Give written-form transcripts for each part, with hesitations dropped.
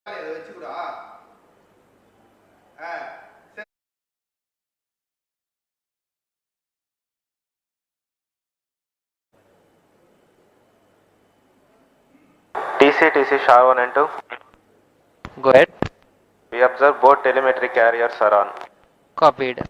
TC SHA 1 and 2. Go ahead. We observe both telemetry carriers are on. Copied.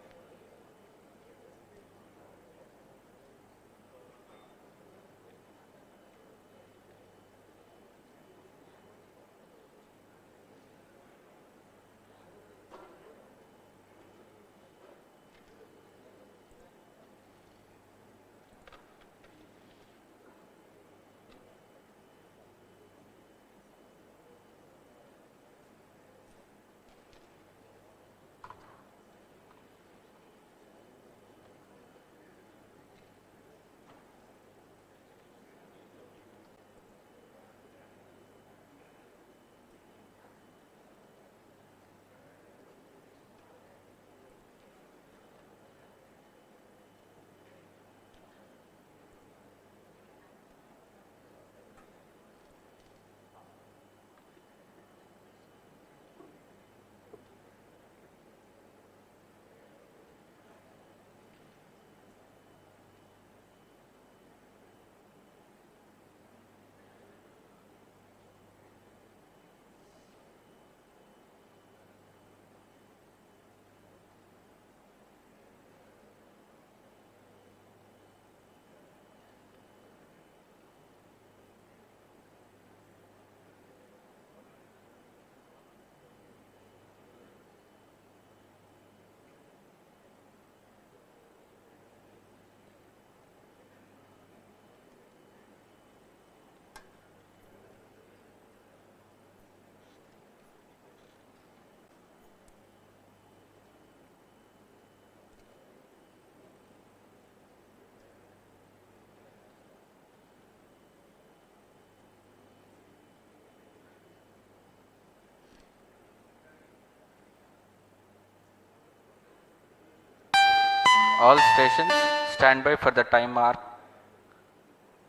All stations stand by for the time mark.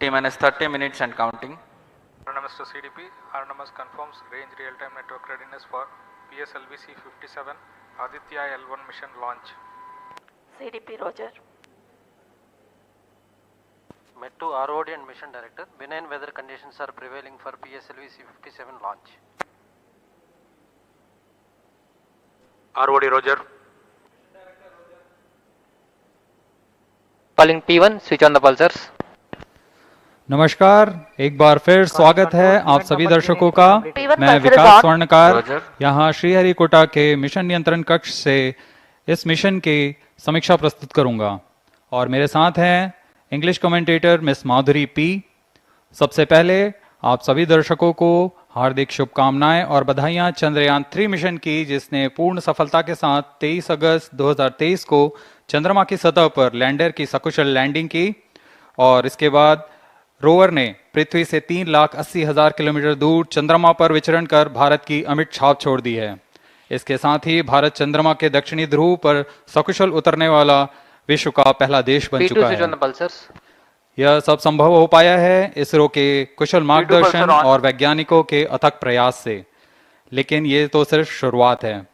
T-minus 30 minutes and counting. Autonomous to CDP. Autonomous confirms range real-time network readiness for PSLV C-57 Aditya-L1 mission launch. CDP Roger. Met to ROD and Mission Director. Benign weather conditions are prevailing for PSLV C-57 launch. ROD Roger. Calling P1, switch on the pulsars. नमस्कार, एक बार फिर स्वागत है आप सभी दर्शकों का। मैं विकास स्वर्णकार यहाँ श्रीहरिकोटा के मिशन नियंत्रण कक्ष से इस मिशन की समीक्षा प्रस्तुत करूंगा और मेरे साथ हैं इंग्लिश कमेंटेटर मिस माधुरी पी। सबसे पहले आप सभी दर्शकों को हार्दिक शुभकामनाएं और बधाइयां चंद्रयान 3 मिशन की, जिसने पूर्ण सफलता के साथ 23 अगस्त 2023 को चंद्रमा की सतह पर लैंडर की सकुशल लैंडिंग की और इसके बाद रोवर ने पृथ्वी से 3,80,000 किलोमीटर दूर चंद्रमा पर विचरण कर भारत की अमिट छाप छोड़ दी है। इसके साथ ही भारत चंद्रमा के दक्षिणी ध्रुव पर सकुशल उतरने वाला विश्व का पहला देश बन चुका है। यह सब संभव हो पाया है इसरो के कुशल मार्गदर्शन और वैज्ञानिकों के अथक प्रयास से, लेकिन ये तो सिर्फ शुरुआत है।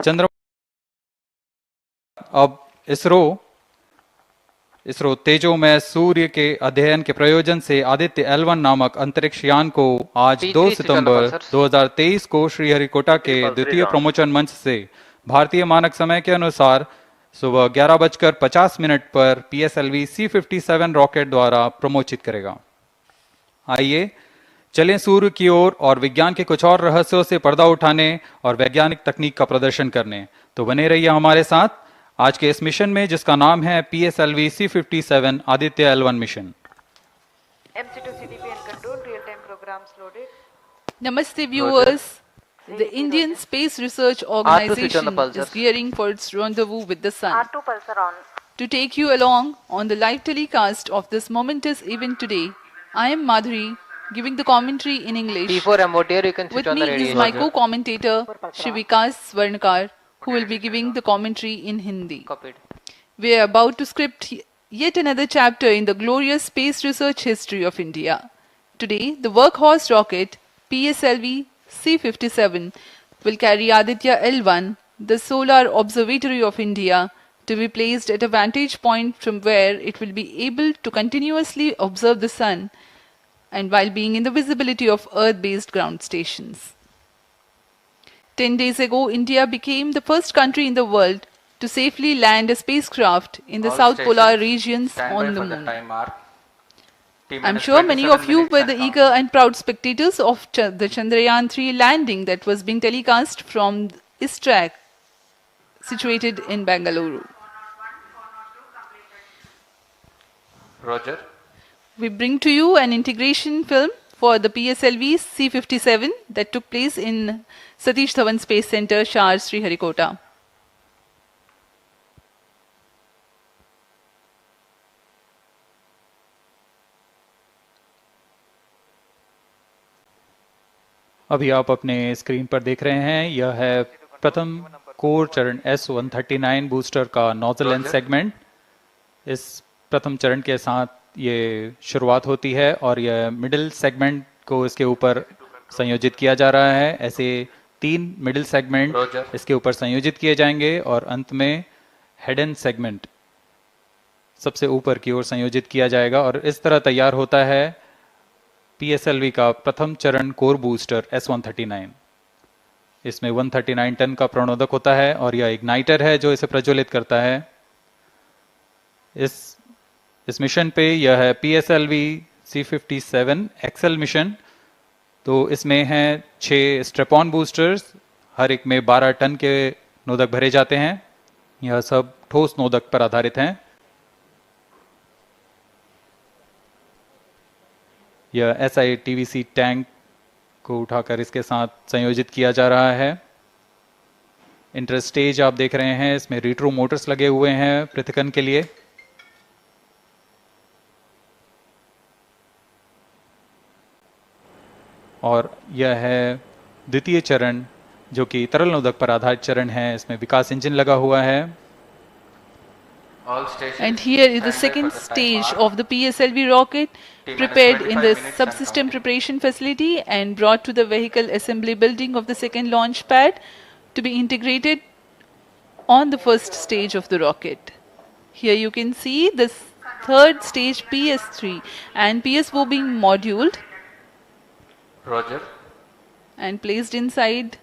चंद्रमा अब इसरो तेजोमय सूर्य के अध्ययन के प्रयोजन से आदित्य-L1 नामक अंतरिक्ष यान को आज 2 सितंबर 2023 को श्रीहरिकोटा के द्वितीय प्रमोचन मंच से भारतीय मानक समय के अनुसार सुबह 11:50 पर PSLV C-57 रॉकेट द्वारा प्रमोचित करेगा। आइए चलें सूर्य की ओर और विज्ञान के कुछ और रहस्यों से पर्दा उठाने और वैज्ञानिक तकनीक का प्रदर्शन करने। तो बने रहिए हमारे साथ आज के इस मिशन में, जिसका नाम है PSLV C-57 Aditya L1 mission. MC2 CDP and control real-time programs loaded. Namaste viewers. The Indian Space Research Organization is gearing for its rendezvous with the sun. R2 pulsar on. To take you along on the live telecast of this momentous event today, I am Madhuri, giving the commentary in English. P4 MOTR, you can switch With on the me radio. is my co-commentator, Vikas Swarnkar, who will be giving the commentary in Hindi. Copied. We are about to script yet another chapter in the glorious space research history of India. Today, the workhorse rocket PSLV C-57 will carry Aditya-L1, the solar observatory of India, to be placed at a vantage point from where it will be able to continuously observe the sun and while being in the visibility of Earth-based ground stations. 10 days ago, India became the first country in the world to safely land a spacecraft in the All South Polar stations, regions stand on by the for the moon. time mark. I'm sure many of you were the eager and proud spectators of the Chandrayaan-3 landing that was being telecast from ISRO, situated in Bangalore. Roger. We bring to you an integration film for the PSLV C-57 that took place in Satish Dhawan Space Center, Shar, Sriharikota. अभी आप अपने screen पर देख रहे हैं, यह है प्रथम कोर चरण S139 बूस्टर का नोजल एंड सेगमेंट। इस प्रथम चरण के साथ ये शुरुआत होती है और यह मिडिल सेगमेंट को इसके ऊपर संयोजित किया जा रहा है। ऐसे 3 मिडिल सेगमेंट इसके ऊपर संयोजित किए जाएंगे और अंत में हेड एंड सेगमेंट सबसे ऊपर की ओर संयोजित किया जाएगा और इस तरह तैयार होता है PSLV का प्रथम चरण कोर बूस्टर S139। इसमें 139 टन का प्रणोदक होता है और यह इग्नाइटर है जो इसे प्रज्वलित करता है। इस मिशन पे यह है PSLV C-57 एक्सेल मिशन। तो इसमें हैं 6 स्ट्रेपॉन बूस्टर्स, हर एक में 12 टन के नोदक भरे जाते हैं। यह सब ठोस नोदक पर आधारित हैं। यह SI-TVC टैंक को उठाकर इसके साथ संयोजित किया जा रहा है। इंटर स्टेज आप देख रहे हैं, इसमें रिट्रो मोटर्स लगे हुए हैं पृथक्करण के लिए। और यह है द्वितीय चरण जो कि तरल नोदक पर आधारित चरण है। इसमें विकास इंजन लगा हुआ है। And here is the second stage of the PSLV rocket, prepared in the subsystem preparation facility and brought to the vehicle assembly building of the second launch pad to be integrated on the first stage of the rocket. Here you can see the third stage PS3 and PSO being moduled Roger. and placed inside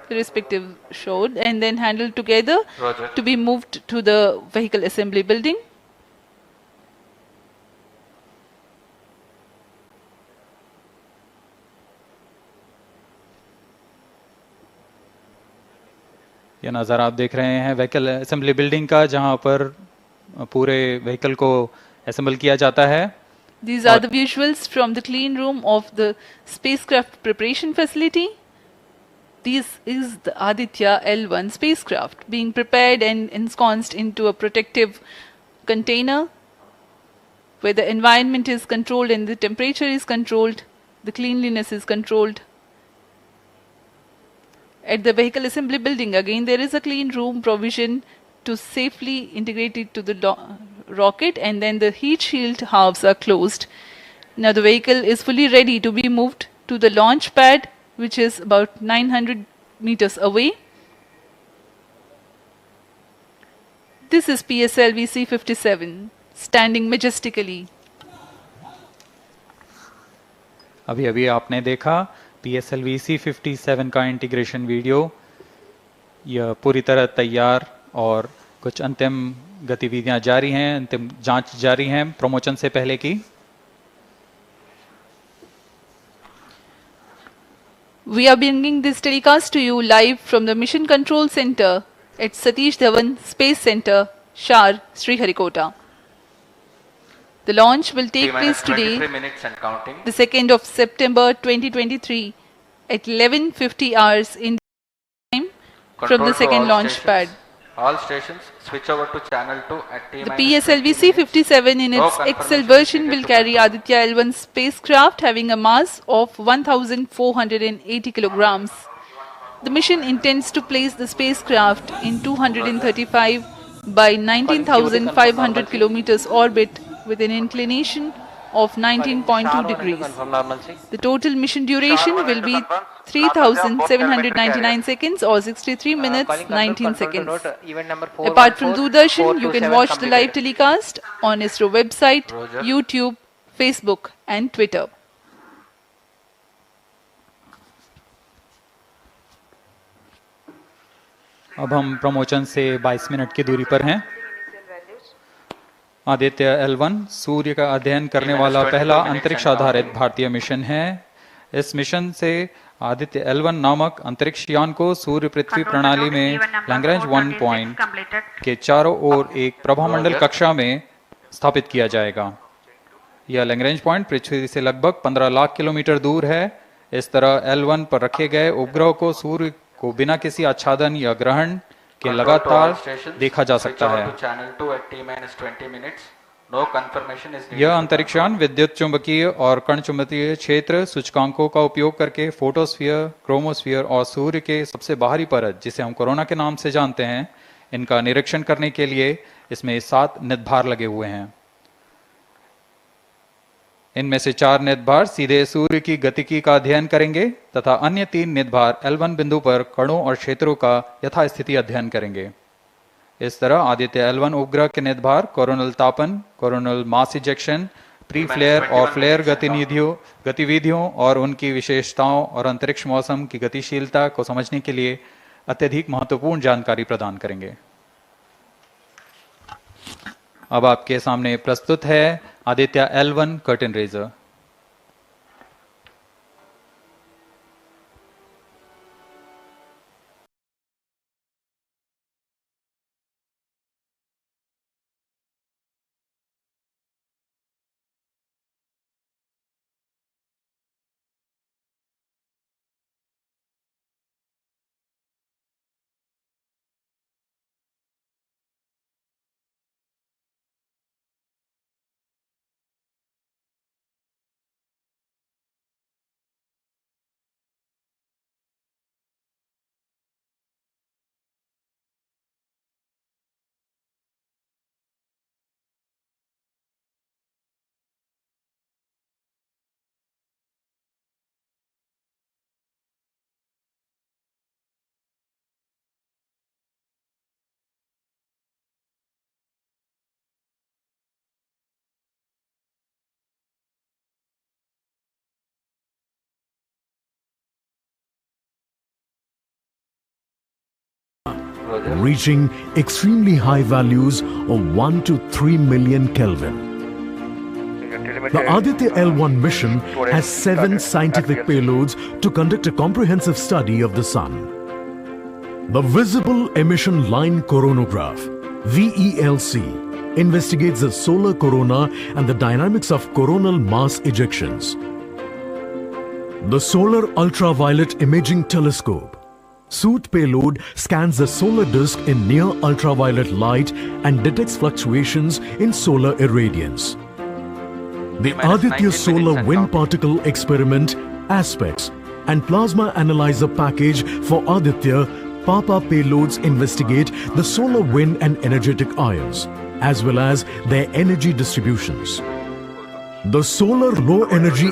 the respective shroud and then handled together Roger. to be moved to the vehicle assembly building. यह नज़ारा आप देख रहे हैं vehicle assembly building का, जहां पर पूरे व्हीकल को असेंबल किया जाता है। These are the visuals from the clean room of the spacecraft preparation facility. This is the Aditya-L1 spacecraft being prepared and ensconced into a protective container where the environment is controlled and the temperature is controlled, the cleanliness is controlled. At the vehicle assembly building, again there is a clean room provision to safely integrate it to the rocket, and then the heat shield halves are closed. Now the vehicle is fully ready to be moved to the launch pad, which is about 900 meters away. This is PSLV C-57 standing majestically. अभी अभी आपने देखा PSLV C-57 का integration video. यह पूरी तरह तैयार और कुछ अंतिम गतिविधियां जारी हैं, अंतिम जांच जारी हैं प्रमोशन से पहले की। We are bringing this telecast to you live from the Mission Control Center at Satish Dhawan Space Center, Shar, Sriharikota. The launch will take place today, minutes and counting. the 2nd of September 2023 at 11:50 hours in time from Control the to second all launch stations. pad. All stations switch over to channel 2 at T The PSLV C-57 in its XL version will carry Aditya-L1 spacecraft having a mass of 1,480 kilograms. The mission intends to place the spacecraft in 235 by 19,500 kilometers orbit with an inclination of 19.2 degrees. The total mission duration will be 3,799 seconds or 63 minutes 19 seconds. Apart from Doordarshan, you can watch the live telecast on ISRO website, YouTube, Facebook and Twitter. अब हम promotion से 22 minute की दूरी पर हैं। Aditya L1 सूर्य का अध्ययन करने वाला पहला अंतरिक्ष आधारित भारतीय मिशन है। इस मिशन से आदित्य L1 नामक अंतरिक्ष यान को सूर्य पृथ्वी प्रणाली में लैग्रेंज 1 पॉइंट के चारों ओर एक प्रभामंडल कक्षा में स्थापित किया जाएगा। यह लैग्रेंज पॉइंट पृथ्वी से लगभग 15 लाख किलोमीटर दूर है। इस तरह L1 पर रखे गए उपग्रह को सूर्य को बिना किसी आच्छादन या ग्रहण के लगातार देखा जा सकता है। यह अंतरिक्ष यान विद्युत चुंबकीय और कण चुंबकीय क्षेत्र सूचकांकों का उपयोग करके फोटोस्फीयर, क्रोमोस्फीयर और सूर्य के सबसे बाहरी परत, जिसे हम कोरोना के नाम से जानते हैं, इनका निरीक्षण करने के लिए इसमें 7 निदभार लगे हुए हैं। इनमें से 4 निदभार सीधे सूर्य की गतिकी का अध्ययन करेंगे तथा अन्य 3 निदभार L1 बिंदु पर कणों और क्षेत्रों का यथास्थिति अध्ययन करेंगे। इस तरह आदित्य L1 उपग्रह के निदभार कोरोनल तापन, coronal mass ejection, pre flare और फ्लेयर गतिविधियों और उनकी विशेषताओं और अंतरिक्ष मौसम की गतिशीलता को समझने के लिए अत्यधिक महत्वपूर्ण जानकारी प्रदान करेंगे। अब आपके सामने प्रस्तुत है Aditya L1 curtain raiser. reaching extremely high values of 1 to 3 million Kelvin. The Aditya-L1 mission has 7 scientific payloads to conduct a comprehensive study of the Sun. The Visible Emission Line Coronagraph, VELC, investigates the solar corona and the dynamics of coronal mass ejections. The Solar Ultraviolet Imaging Telescope, SOOT payload, scans the solar disk in near ultraviolet light and detects fluctuations in solar irradiance. The Aditya Solar Wind Particle Experiment, ASPECS, and Plasma Analyzer Package for Aditya PAPA payloads investigate the solar wind and energetic ions, as well as their energy distributions. The Solar Low Energy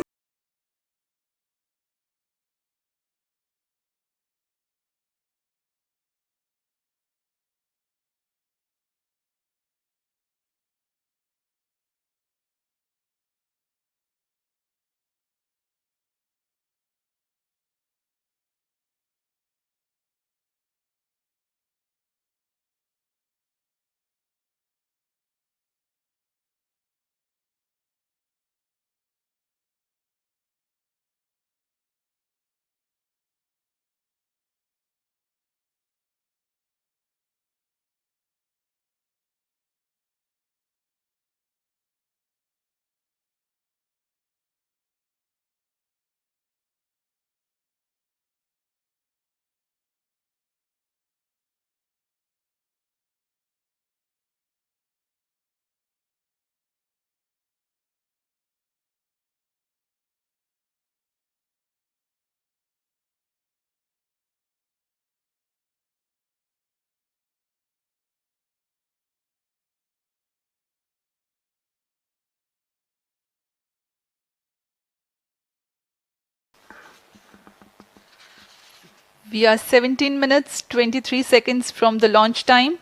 We are 17 minutes 23 seconds from the launch time.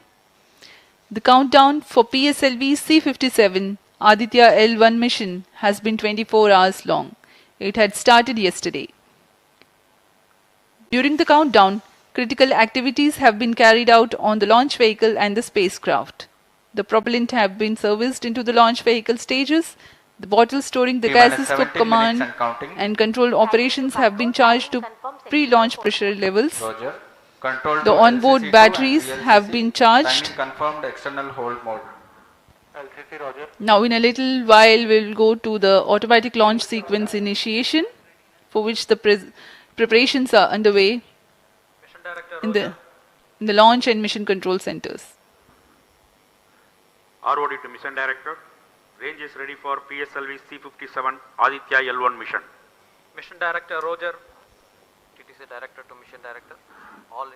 The countdown for PSLV C-57 Aditya-L1 mission has been 24 hours long. It had started yesterday. During the countdown, critical activities have been carried out on the launch vehicle and the spacecraft. The propellant have been serviced into the launch vehicle stages. The bottles storing the gases for command and control operations have been charged to pre-launch pressure levels. Roger. Control The to onboard LCC2 batteries and have VLCC. been charged. Timing confirmed external hold mode. Now in a little while we will go to the automatic launch sequence initiation, for which the preparations are underway in the launch and mission control centers. ROD to Mission Director. Range is ready for PSLV C-57 Aditya-L1 mission. Mission Director Roger. TTC Director to Mission Director. All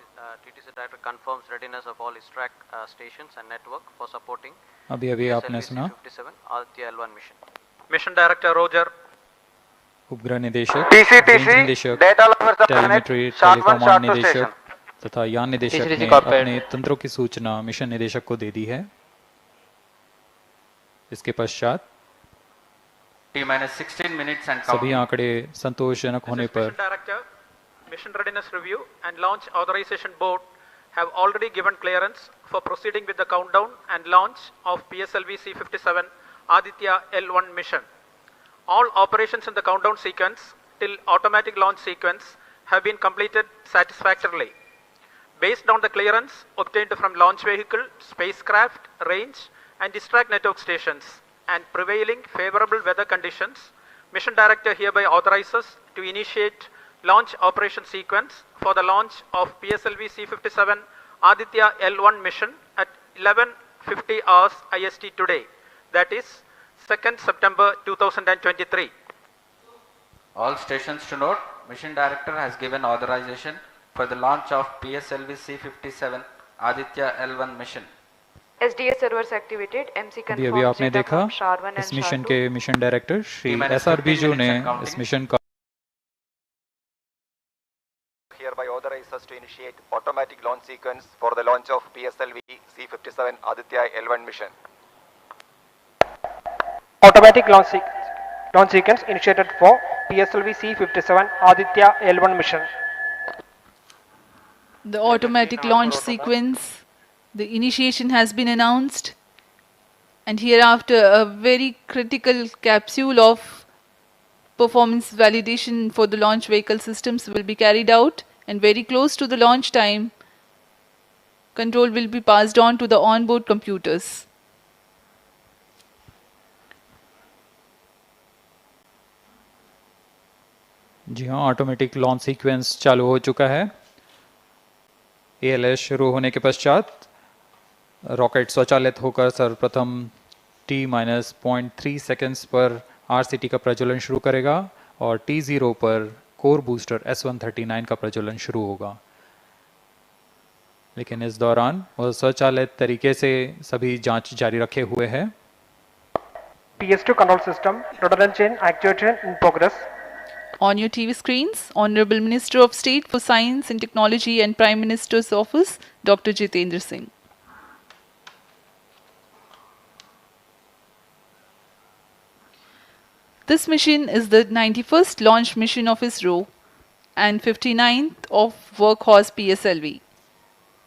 TTC Director confirms readiness of all his track stations and network for supporting अभी आपने सुना C-57 Aditya-L1 mission. Mission Director Roger. उपग्रह निदेशक, TCTC, range निदेशक, data lovers of planet, telemetry short one, टेलीकमांड short two निदेशक station. तथा यान निदेशक TCTC ने cockpit. अपने तंत्रों की सूचना मिशन निदेशक को दे दी है। इसके पश्चात T-16 minutes and सभी counting. आंकड़े संतोषजनक होने पर Mission Director, Mission Readiness Review and Launch Authorization Board have already given clearance for proceeding with the countdown and launch of PSLV C-57 Aditya-L1 mission. All operations in the countdown sequence till automatic launch sequence have been completed satisfactorily. Based on the clearance obtained from launch vehicle, spacecraft, range and distract network stations and prevailing favorable weather conditions, Mission Director hereby authorizes to initiate launch operation sequence for the launch of PSLV C-57 Aditya-L1 mission at 11:50 hours IST today, that is 2nd September 2023. All stations to note, Mission Director has given authorization for the launch of PSLV C-57 Aditya-L1 mission. SDS servers activated. MC अभी confirms आपने data देखा from SHAR-1 and इस mission SHAR-2. के mission director Shri T-minus SR. 15 Biju minutes ने and counting. इस mission का Hereby authorize us to initiate automatic launch sequence for the launch of PSLV C-57 Aditya-L1 mission. Automatic launch sequence initiated for PSLV C-57 Aditya-L1 mission. The automatic launch sequence, the initiation has been announced, and hereafter a very critical capsule of performance validation for the launch vehicle systems will be carried out, and very close to the launch time, control will be passed on to the onboard computers. जी हाँ, automatic launch sequence चालू हो चुका है। ALS शुरू होने के पश्चात rocket स्वचालित होकर सर्वप्रथम T-0.3 सेकेंड्स पर RCT का प्रज्वलन शुरू करेगा और T0 पर कोर बूस्टर S139 का प्रज्वलन शुरू होगा। लेकिन इस दौरान वह स्वचालित तरीके से सभी जांच जारी रखे हुए है। PS2 control system, redundant chain actuation in progress. On your TV screens, Honorable Minister of State for Science and Technology and Prime Minister's Office, Dr. Jitendra Singh. This mission is the 91st launch mission of ISRO and 59th of Workhorse PSLV.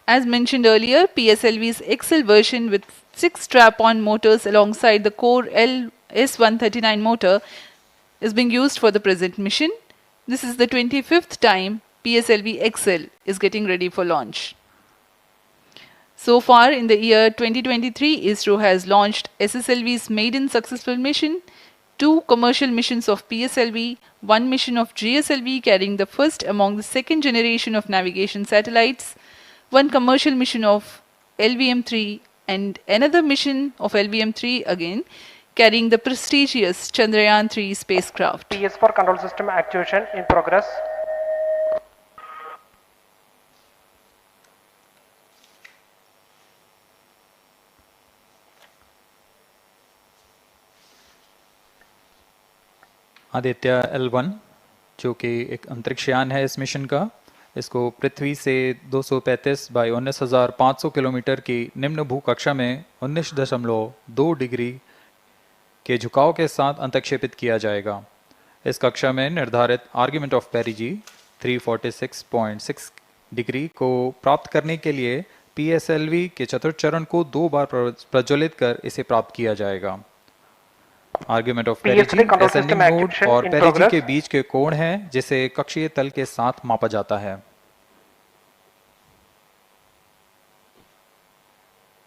As mentioned earlier, PSLV's XL version with 6 strap-on motors alongside the core S139 motor is being used for the present mission. This is the 25th time PSLV XL is getting ready for launch. So far in the year 2023, ISRO has launched SSLV's maiden successful mission, 2 commercial missions of PSLV, 1 mission of GSLV carrying the first among the second generation of navigation satellites, 1 commercial mission of LVM-3 and another mission of LVM-3 again carrying the prestigious Chandrayaan-3 spacecraft. PS4 control system actuation in progress. Aditya L1 जो कि एक अंतरिक्ष यान है इस mission का, इसको पृथ्वी से 235 बाई 19,500 किलोमीटर की निम्न भूकक्षा में 19.2 डिग्री के झुकाव के साथ अंतक्षेपित किया जाएगा। इस कक्षा में निर्धारित आर्ग्यूमेंट ऑफ पेरिजी 346.6 डिग्री को प्राप्त करने के लिए PSLV के चतुर्थ चरण को 2 बार प्रज्वलित कर इसे प्राप्त किया जाएगा। आर्ग्यूमेंट ऑफ पेरिजी असेंडिंग मोड और पेरिजी के बीच के कोण है जिसे कक्षीय तल के साथ मापा जाता है।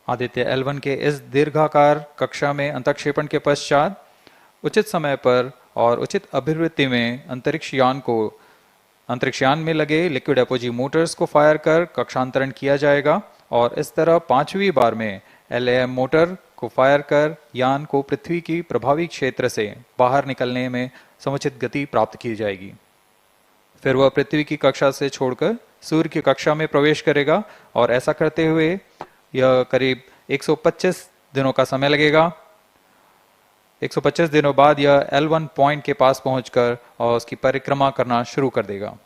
आदित्य-L1 के इस दीर्घाकार कक्षा में अंतक्षेपण के पश्चात उचित समय पर और उचित अभिवृत्ति में अंतरिक्ष यान में लगे लिक्विड एपोजी मोटर्स को फायर कर कक्षांतरण किया जाएगा और इस तरह 5वीं बार में LAM मोटर को फायर कर यान को पृथ्वी की प्रभावी क्षेत्र से बाहर निकलने में समुचित गति प्राप्त की जाएगी। फिर वह पृथ्वी की कक्षा से छोड़कर सूर्य की कक्षा में प्रवेश करेगा और ऐसा करते हुए यह करीब 125 दिनों का समय लगेगा। 125 दिनों बाद यह L1 पॉइंट के पास पहुंचकर और उसकी परिक्रमा करना शुरू कर देगा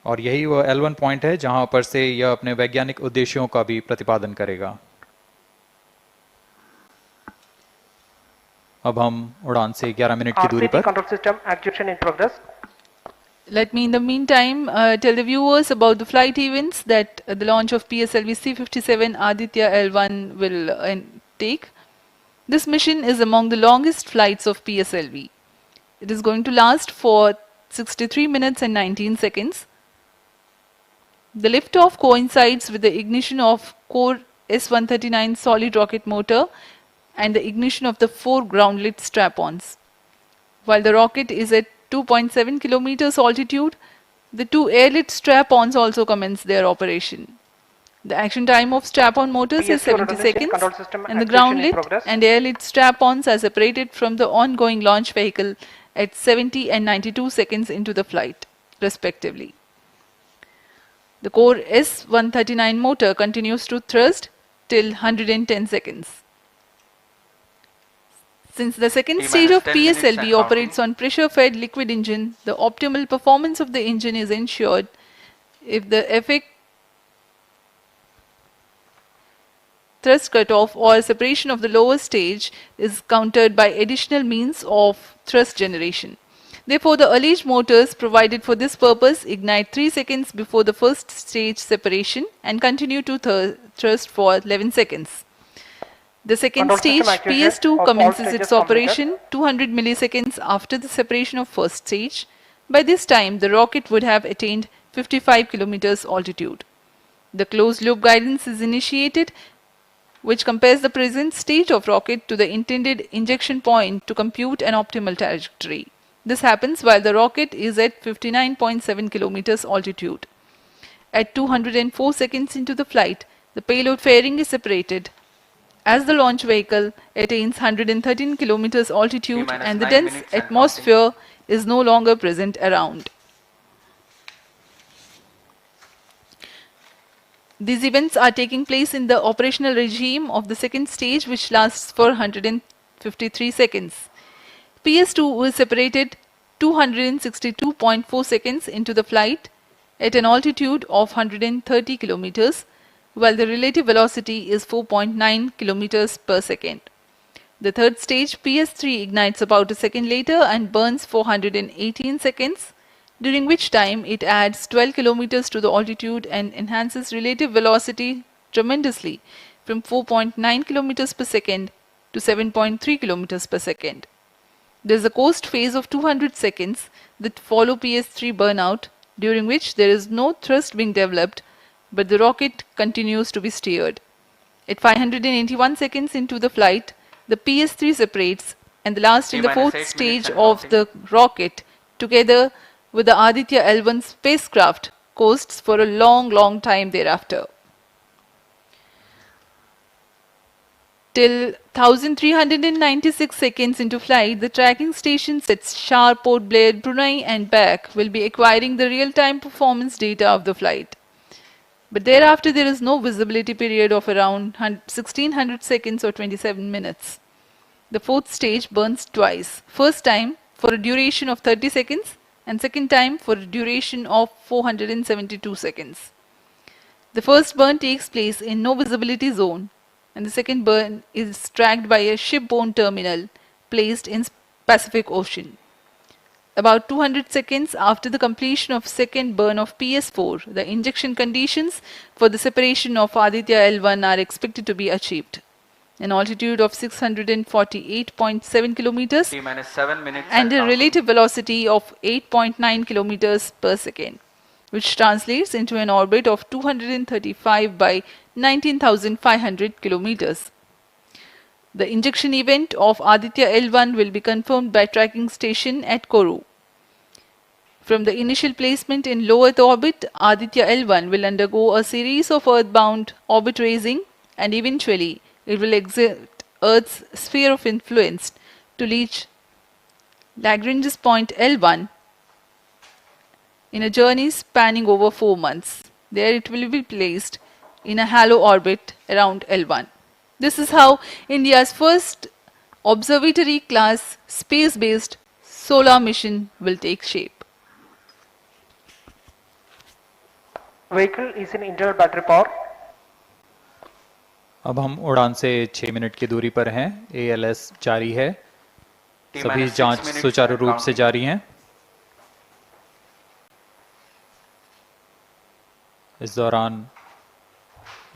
और यही वह L1 पॉइंट है जहां पर से यह अपने वैज्ञानिक उद्देश्यों का भी प्रतिपादन करेगा। अब हम उड़ान से 11 मिनट की दूरी पर control system actuation in progress. Let me in the meantime tell the viewers about the flight events that the launch of PSLV C-57 Aditya-L1 will take. This mission is among the longest flights of PSLV. It is going to last for 63 minutes and 19 seconds. The liftoff coincides with the ignition of core S-139 solid rocket motor and the ignition of the 4 ground-lit strap-ons. While the rocket is at 2.7 kilometers altitude, the 2 air-lit strap-ons also commence their operation. The action time of strap-on motors is 70 seconds and the ground-lit and air-lit strap-ons are separated from the ongoing launch vehicle at 70 and 92 seconds into the flight, respectively. The core S-139 motor continues to thrust till 110 seconds. Since the second stage of PSLV operates on pressure-fed liquid engine, the optimal performance of the engine is ensured if the effect thrust cutoff or separation of the lower stage is countered by additional means of thrust generation. Therefore, the alleged motors provided for this purpose ignite 3 seconds before the first stage separation and continue to thrust for 11 seconds. The second stage, PS2, commences its operation 200 milliseconds after the separation of first stage. By this time, the rocket would have attained 55 kilometers altitude. The closed-loop guidance is initiated, which compares the present stage of rocket to the intended injection point to compute an optimal trajectory. This happens while the rocket is at 59.7 kilometers altitude. At 204 seconds into the flight, the payload fairing is separated as the launch vehicle attains 113 kilometers altitude and the dense atmosphere is no longer present around. These events are taking place in the operational regime of the second stage, which lasts for 153 seconds. PS2 is separated 262.4 seconds into the flight at an altitude of 130 kilometers, while the relative velocity is 4.9 kilometers per second. The third stage, PS3, ignites about a second later and burns for 118 seconds, during which time it adds 12 kilometers to the altitude and enhances relative velocity tremendously from 4.9 kilometers per second to 7.3 kilometers per second. There is a coast phase of 200 seconds that follow PS3 burnout, during which there is no thrust being developed, but the rocket continues to be steered. At 581 seconds into the flight, the PS3 separates and the last in the fourth stage of the rocket, together with the Aditya-L1 spacecraft, coasts for a long time thereafter. Till 1396 seconds into flight, the tracking stations at Shar, Port Blair, Brunei and back will be acquiring the real-time performance data of the flight. But thereafter there is no visibility period of around 1600 seconds or 27 minutes. The fourth stage burns twice. First time for a duration of 30 seconds and second time for a duration of 472 seconds. The first burn takes place in no visibility zone, and the second burn is tracked by a shipborne terminal placed in Pacific Ocean. About 200 seconds after the completion of second burn of PS4, the injection conditions for the separation of Aditya-L1 are expected to be achieved. An altitude of 648.7 kilometers T-minus 7 minutes and a counting. relative velocity of 8.9 kilometers per second, which translates into an orbit of 235 by 19,500 kilometers. The injection event of Aditya-L1 will be confirmed by tracking station at Kourou. From the initial placement in low Earth orbit, Aditya-L1 will undergo a series of earthbound orbit raising, and eventually it will exit Earth's sphere of influence to reach Lagrange's point L1 in a journey spanning over 4 months. There it will be placed in a halo orbit around L1. This is how India's first observatory class space-based solar mission will take shape. Vehicle is in internal battery power. अब हम उड़ान से 6 minute की दूरी पर हैं। ALS जारी है, सभी जांच सुचारू रूप से जारी हैं। इस दौरान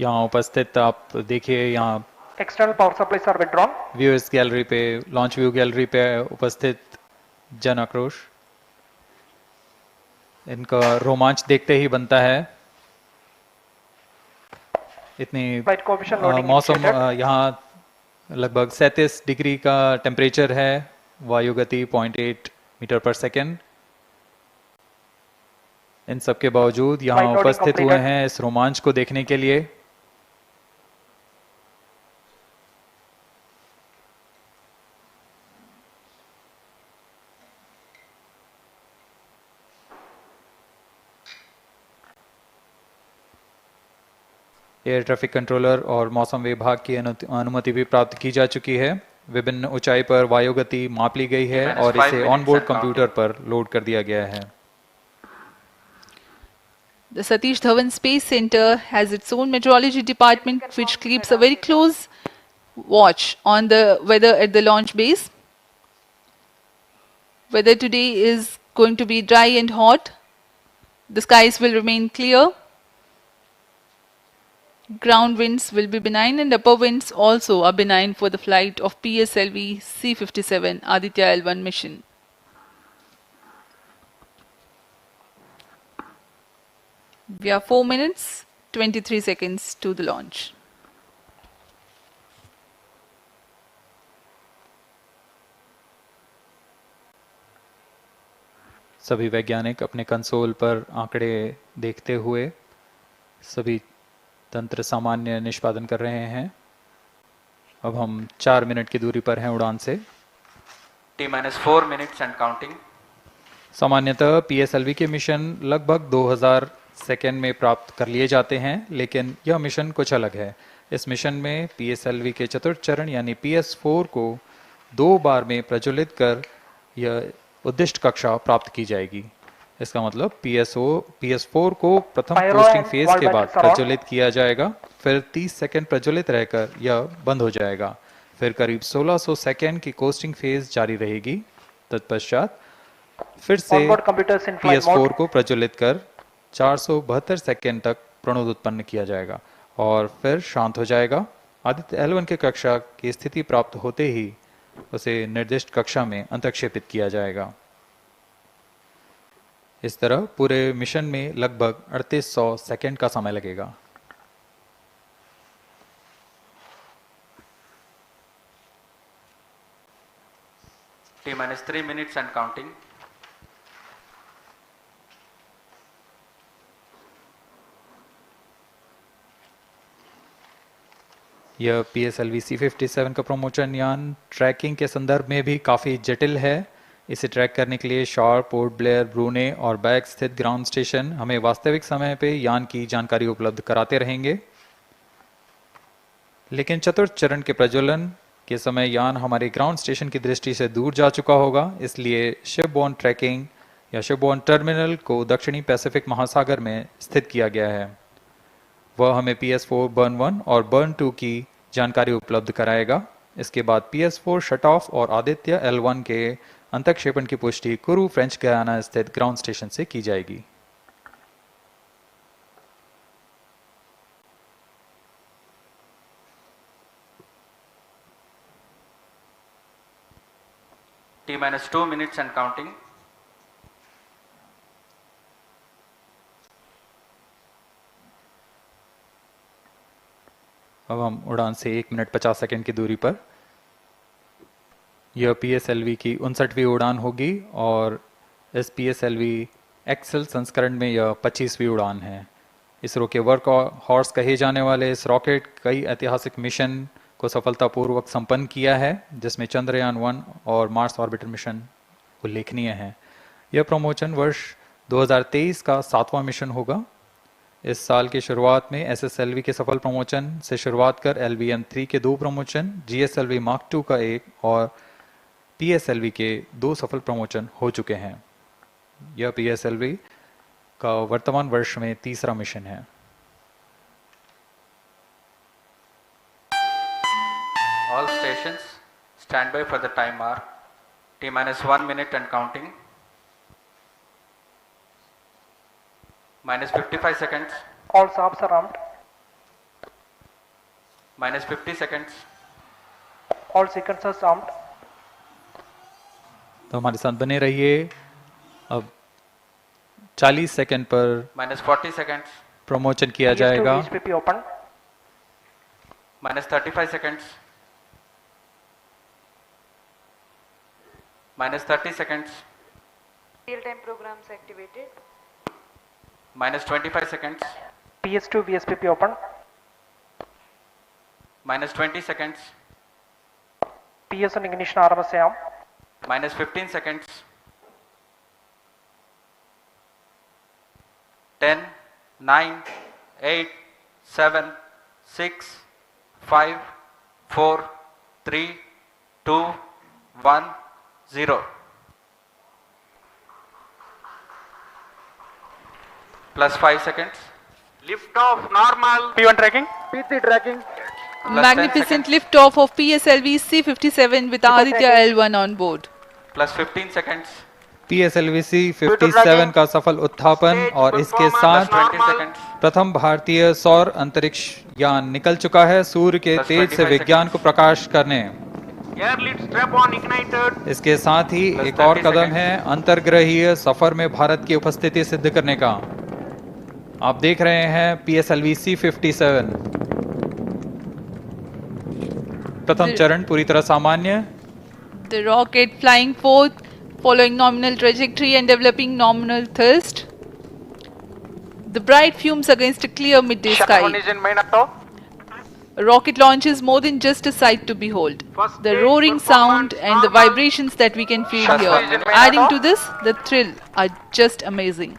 यहाँ उपस्थित आप देखिए, यहाँ External power supplies are withdrawn. Viewers gallery पे, लॉन्च व्यू गैलरी पे उपस्थित जन आक्रोश, इनका रोमांच देखते ही बनता है। इतनी मौसम यहाँ लगभग 37 डिग्री का टेम्परेचर है, वायु गति 0.8 मीटर पर सेकेंड। इन सब के बावजूद यहाँ उपस्थित हुए हैं इस रोमांच को देखने के लिए। एयर ट्रैफिक कंट्रोलर और मौसम विभाग की अनुमति भी प्राप्त की जा चुकी है। विभिन्न ऊंचाई पर वायु गति माप ली गई है और इसे ऑनबोर्ड कंप्यूटर पर लोड कर दिया गया है। The Satish Dhawan Space Center has its own meteorology department which keeps a very close watch on the weather at the launch base. Weather today is going to be dry and hot. The skies will remain clear. Ground winds will be benign and upper winds also are benign for the flight of PSLV C-57 Aditya-L1 mission. We are 4 minutes 23 seconds to the launch. सभी वैज्ञानिक अपने console पर आंकड़े देखते हुए सभी तंत्र सामान्य निष्पादन कर रहे हैं। अब हम 4 मिनट की दूरी पर हैं उड़ान से। T-4 minutes and counting. सामान्यतः PSLV के मिशन लगभग 2000 सेकेंड में प्राप्त कर लिए जाते हैं, लेकिन यह मिशन कुछ अलग है। इस मिशन में PSLV के चतुर्थ चरण यानी PS4 को 2 बार में प्रज्वलित कर यह उद्दिष्ट कक्षा प्राप्त की जाएगी। इसका मतलब PS4 को प्रथम कोस्टिंग फेज के बाद प्रज्वलित किया जाएगा, फिर 30 सेकेंड प्रज्वलित रहकर यह बंद हो जाएगा, फिर करीब 1600 सेकेंड की कोस्टिंग फेज जारी रहेगी। तत्पश्चात फिर से PS4 को प्रज्वलित कर 472 सेकेंड तक प्रणोद उत्पन्न किया जाएगा और फिर शांत हो जाएगा। आदित्य-L1 के कक्षा की स्थिति प्राप्त होते ही उसे निर्दिष्ट कक्षा में अंतक्षेपित किया जाएगा। इस तरह पूरे मिशन में लगभग 3800 सेकेंड का समय लगेगा। T-3 minutes and counting. यह PSLV C-57 का प्रमोशन यान ट्रैकिंग के संदर्भ में भी काफ़ी जटिल है। इसे ट्रैक करने के लिए शार्प, पोर्ट ब्लेयर, ब्रूने और बैग स्थित ग्राउंड स्टेशन हमें वास्तविक समय पे यान की जानकारी उपलब्ध कराते रहेंगे। लेकिन चतुर्थ चरण के प्रज्वलन के समय यान हमारे ग्राउंड स्टेशन की दृष्टि से दूर जा चुका होगा, इसलिए शिपबोर्न ट्रैकिंग या शिपबोर्न टर्मिनल को दक्षिणी पैसिफिक महासागर में स्थित किया गया है। वह हमें PS4 बर्न 1 और बर्न 2 की जानकारी उपलब्ध कराएगा। इसके बाद PS4 शट ऑफ और आदित्य L1 के अंतःक्षेपण की पुष्टि कुरु फ्रेंच गयाना स्थित ग्राउंड स्टेशन से की जाएगी। T-2 minutes and counting. अब हम उड़ान से 1 मिनट 50 सेकंड की दूरी पर। यह PSLV की 59वीं उड़ान होगी और इस PSLV एक्सेल संस्करण में यह 25वीं उड़ान है। इसरो के वर्क हॉर्स कहे जाने वाले इस रॉकेट कई ऐतिहासिक मिशन को सफलतापूर्वक संपन्न किया है, जिसमें चंद्रयान 1 और मार्स ऑर्बिटर मिशन उल्लेखनीय हैं। यह प्रमोशन वर्ष 2023 का 7वां मिशन होगा। इस साल की शुरुआत में SSLV के सफल प्रमोशन से शुरुआत कर LVM-3 के 2 प्रमोशन, GSLV Mark II का 1 और PSLV के 2 सफल प्रमोशन हो चुके हैं। यह PSLV का वर्तमान वर्ष में 3रा मिशन है। All stations stand by for the time hour. T-1 minute and counting. -55 seconds. All subs are armed. -50 seconds. All sequencers armed. तो हमारे साथ बने रहिए। अब 40 सेकंड पर -40 seconds. प्रमोशन किया जाएगा। VSPP open. -35 seconds. -30 seconds. Real-time programs activated. -25 seconds. PS2 VSPP open. -20 seconds. PS1 ignition RMS arm. -15 seconds. 10, 9, 8, 7, 6, 5, 4, 3, 2, 1, 0. +5 seconds. Lift off normal. P1 tracking. PT tracking. Magnificent liftoff of PSLV C57 with Aditya-L1 on board. +15 seconds. PSLV C57 का सफल उत्थापन और इसके साथ 20 seconds. प्रथम भारतीय सौर अंतरिक्ष यान निकल चुका है सूर्य के तेज से विज्ञान को प्रकाश करने। Air lead strap on ignited. इसके साथ ही एक और कदम है अंतर्ग्रहीय सफर में भारत की उपस्थिति सिद्ध करने का। आप देख रहे हैं PSLV C57 प्रथम चरण पूरी तरह सामान्य। The rocket flying forth, following nominal trajectory and developing nominal thrust. The bright fumes against a clear midday sky. Engine main auto. A rocket launch is more than just a sight to behold. The roaring sound and the vibrations that we can feel here. Adding to this, the thrill are just amazing.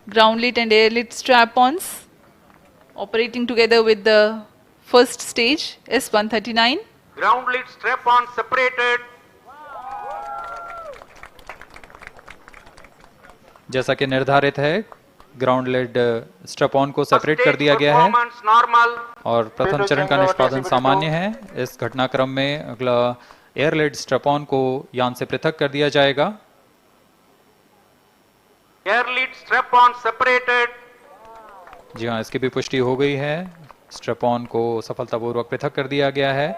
Ground lit and air lit strap-ons operating together with the first stage S139. Ground lit strap on separated. जैसा कि निर्धारित है, ground lead strap on को separate कर दिया गया है और प्रथम चरण का निष्पादन सामान्य है। इस घटनाक्रम में अगला एयर लेड स्ट्रैप ऑन को यान से पृथक कर दिया जाएगा। Air lead strap on separated. जी हाँ, इसकी भी पुष्टि हो गई है। स्ट्रैप ऑन को सफलतापूर्वक पृथक कर दिया गया है।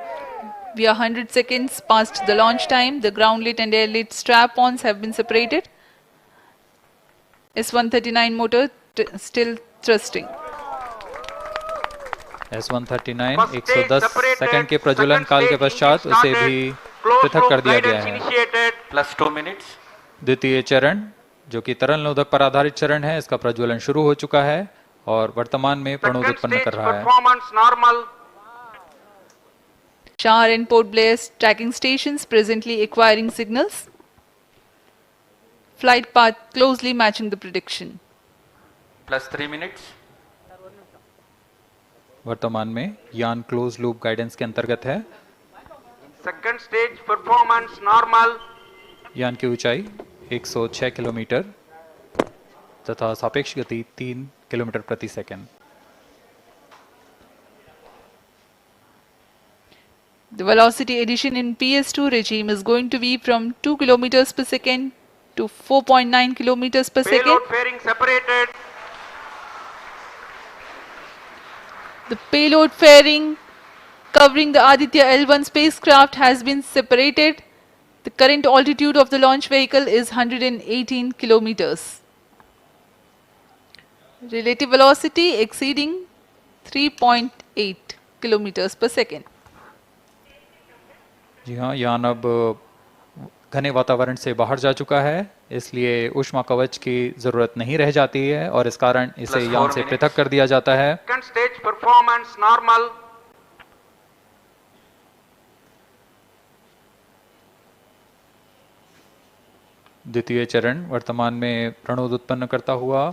We are 100 seconds past the launch time. The ground lit and air lit strap-ons have been separated. S139 motor still thrusting. S139 110 second के प्रज्वलन काल के पश्चात उसे भी पृथक कर दिया गया है। +2 minutes. द्वितीय चरण जो कि तरल नोदक पर आधारित चरण है, इसका प्रज्वलन शुरू हो चुका है और वर्तमान में प्रणोद उत्पन्न कर रहा है। Char and Port Blair tracking stations presently acquiring signals. Flight path closely matching the prediction. +3 minutes. वर्तमान में यान क्लोज लूप गाइडेंस के अंतर्गत है। Second stage performance normal. यान की ऊंचाई 106 किलोमीटर तथा सापेक्ष गति 3 किलोमीटर प्रति second. The velocity addition in PS2 regime is going to be from 2 kilometers per second to 4.9 kilometers per second. Payload fairing separated. The payload fairing covering the Aditya-L1 spacecraft has been separated. The current altitude of the launch vehicle is 118 kilometers. Relative velocity exceeding 3.8 kilometers per second. जी हाँ, यान अब घने वातावरण से बाहर जा चुका है, इसलिए ऊष्मा कवच की जरूरत नहीं रह जाती है और इस कारण इसे यान से पृथक कर दिया जाता है। Second stage performance normal. द्वितीय चरण वर्तमान में प्रणोद उत्पन्न करता हुआ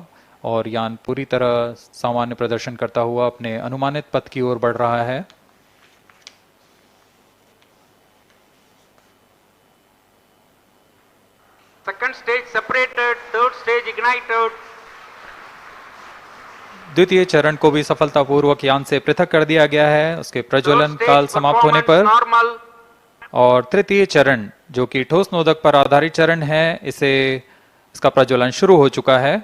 और यान पूरी तरह सामान्य प्रदर्शन करता हुआ अपने अनुमानित पथ की ओर बढ़ रहा है। Second stage separated, third stage ignited. द्वितीय चरण को भी सफलतापूर्वक यान से पृथक कर दिया गया है उसके प्रज्वलन काल समाप्त होने पर। और तृतीय चरण जो कि ठोस नोदक पर आधारित चरण है, इसका प्रज्वलन शुरू हो चुका है।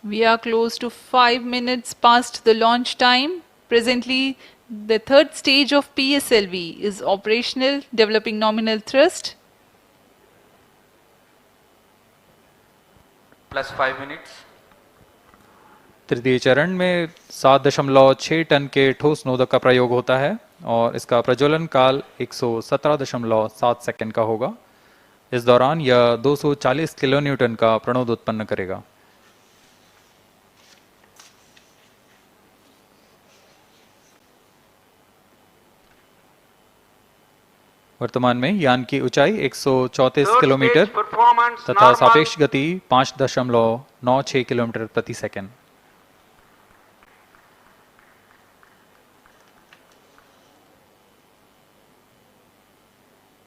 We are close to 5 minutes past the launch time. Presently, the third stage of PSLV is operational, developing nominal thrust. Plus 5 minutes. तृतीय चरण में 7.6 टन के ठोस नोदक का प्रयोग होता है और इसका प्रज्वलन काल 117.7 सेकंड का होगा। इस दौरान यह 240 किलोन्यूटन का प्रणोद उत्पन्न करेगा। वर्तमान में यान की ऊंचाई 134 किलोमीटर तथा सापेक्ष गति 5.96 किलोमीटर प्रति सेकंड।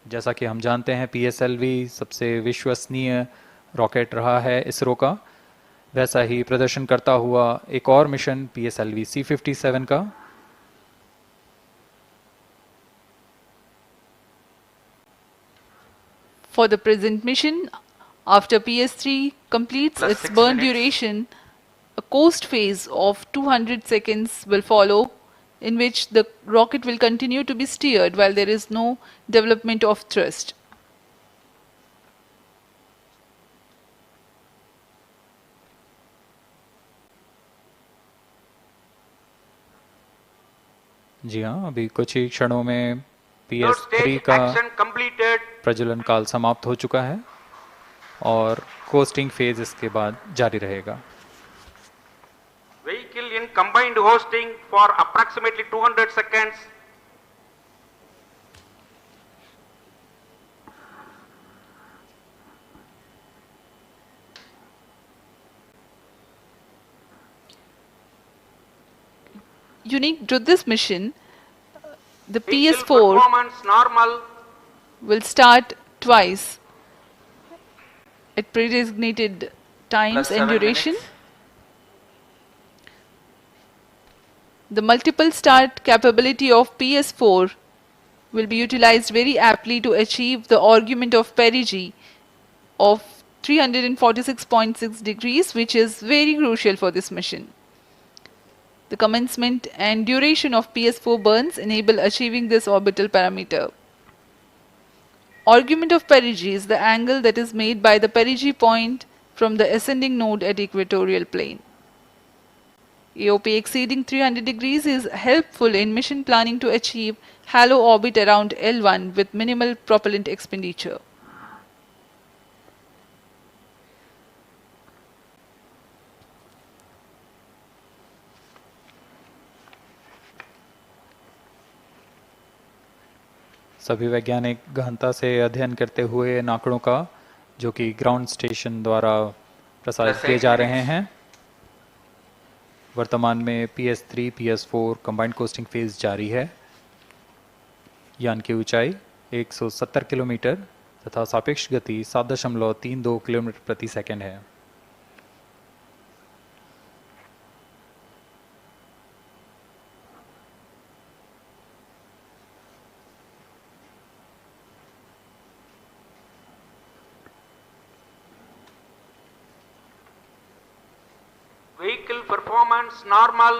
जैसा कि हम जानते हैं PSLV सबसे विश्वसनीय रॉकेट रहा है इसरो का, वैसा ही प्रदर्शन करता हुआ एक और मिशन PSLV C57 का। For the present mission, after PS3 completes Plus its 6 burn minutes. duration, a coast phase of 200 seconds will follow, in which the rocket will continue to be steered while there is no development of thrust. जी हाँ, अभी कुछ ही क्षणों में Third PS3 stage का action completed. प्रज्वलन काल समाप्त हो चुका है और कोस्टिंग फेज इसके बाद जारी रहेगा। Vehicle in combined hosting for approximately 200 seconds. Unique to this mission, the Vehicle PS4 performance normal. will start twice at predesignated times Plus and 7 duration. minutes. The multiple start capability of PS4 will be utilized very aptly to achieve the argument of perigee of 346.6 degrees, which is very crucial for this mission. The commencement and duration of PS4 burns enable achieving this orbital parameter. Argument of perigee is the angle that is made by the perigee point from the ascending node at equatorial plane. AOP exceeding 300 degrees is helpful in mission planning to achieve halo orbit around L1 with minimal propellant expenditure. सभी वैज्ञानिक गहनता से अध्ययन करते हुए इन आंकड़ों का, जो कि ग्राउंड स्टेशन द्वारा प्रसारित किए जा रहे हैं। वर्तमान में PS3 PS4 combined costing phase जारी है। यान की ऊंचाई 170 किलोमीटर तथा सापेक्ष गति 7.32 किलोमीटर प्रति सेकंड है। Vehicle performance normal.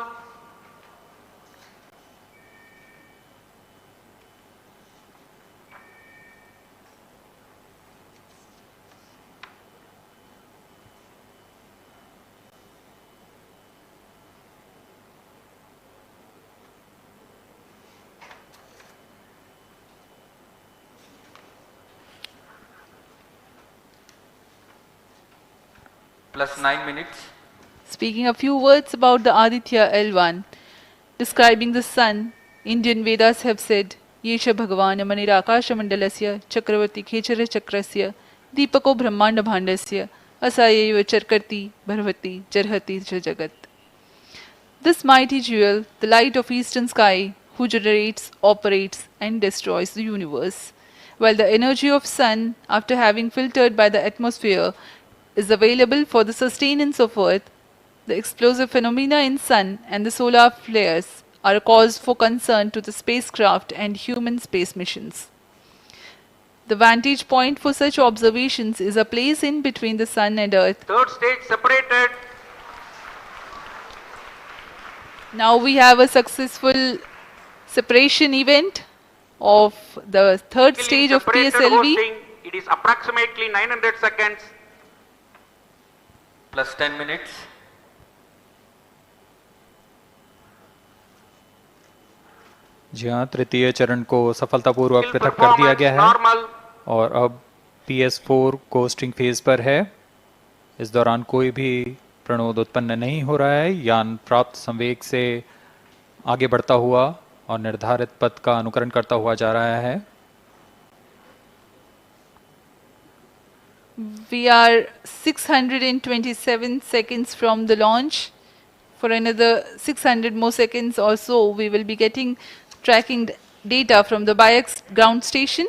Plus 9 minutes. Speaking a few words about the Aditya-L1, describing the sun, Indian Vedas have said, Yesha Bhagavan Manirakasha Mandalasya Chakravarti Khechara Chakrasya Deepako Brahmanda Bhandasya Asayeva Charkarti Bharvati Jarhati Jagat. This mighty jewel, the light of eastern sky, who generates, operates and destroys the universe, while the energy of sun, after having filtered by the atmosphere, is available for the sustenance of earth. The explosive phenomena in sun and the solar flares are a cause for concern to the spacecraft and human space missions. The vantage point for such observations is a place in between the sun and earth. Third stage separated. Now we have a successful separation event of the third stage of Separated PSLV. hosting. It is approximately 900 seconds. Plus 10 minutes. जी हाँ, तृतीय चरण को सफलतापूर्वक पृथक कर दिया गया है और अब PS4 कोस्टिंग फेज पर है। इस दौरान कोई भी प्रणोद उत्पन्न नहीं हो रहा है। यान प्राप्त संवेग से आगे बढ़ता हुआ और निर्धारित पथ का अनुकरण करता हुआ जा रहा है। We are 627 seconds from the launch. For another 600 more seconds or so, we will be getting tracking data from the BIAX ground station.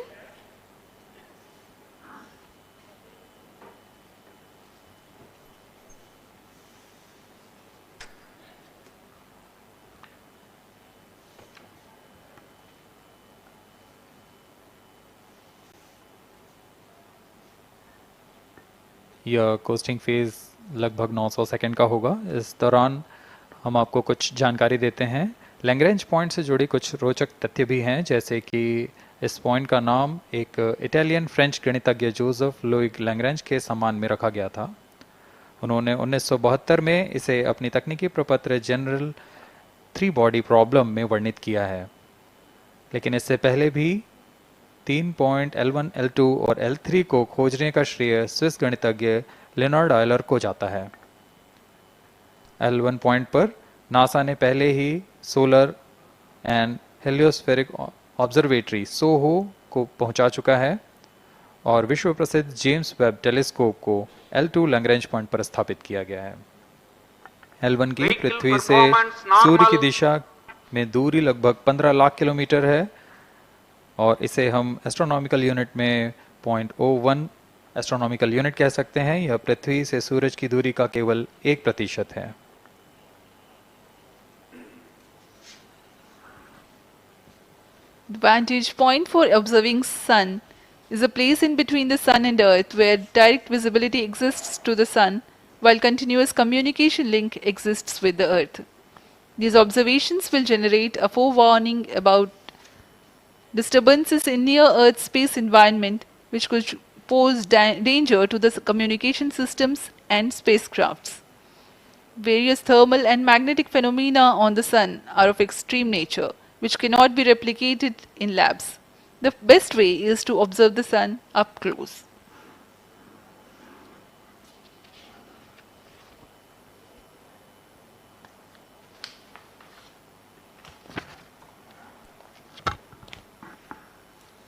यह कोस्टिंग फेज लगभग 900 सेकंड का होगा। इस दौरान हम आपको कुछ जानकारी देते हैं। लैग्रेंज पॉइंट से जुड़ी कुछ रोचक तथ्य भी हैं, जैसे कि इस पॉइंट का नाम एक इटालियन फ्रेंच गणितज्ञ जोसेफ लुइग लैग्रेंज के सम्मान में रखा गया था। उन्होंने 1972 में इसे अपनी तकनीकी प्रपत्र जनरल 3 बॉडी प्रॉब्लम में वर्णित किया है, लेकिन इससे पहले भी 3 पॉइंट L1, L2 और L3 को खोजने का श्रेय स्विस गणितज्ञ लियोनार्ड आयलर को जाता है। L1 पॉइंट पर नासा ने पहले ही सोलर एंड हेलियोस्फेरिक ऑब्जर्वेटरी सोहो को पहुंचा चुका है और विश्व प्रसिद्ध जेम्स वेब टेलीस्कोप को L2 लैग्रेंज पॉइंट पर स्थापित किया गया है। L1 की पृथ्वी से सूर्य की दिशा में दूरी लगभग 15 लाख किलोमीटर है और इसे हम एस्ट्रोनॉमिकल यूनिट में 0.01 एस्ट्रोनॉमिकल यूनिट कह सकते हैं। यह पृथ्वी से सूरज की दूरी का केवल 1% है। The vantage point for observing sun is a place in between the sun and earth where direct visibility exists to the sun while continuous communication link exists with the earth. These observations will generate a forewarning about disturbances in near earth space environment which could pose danger to the communication systems and spacecrafts. Various thermal and magnetic phenomena on the sun are of extreme nature, which cannot be replicated in labs. The best way is to observe the sun up close.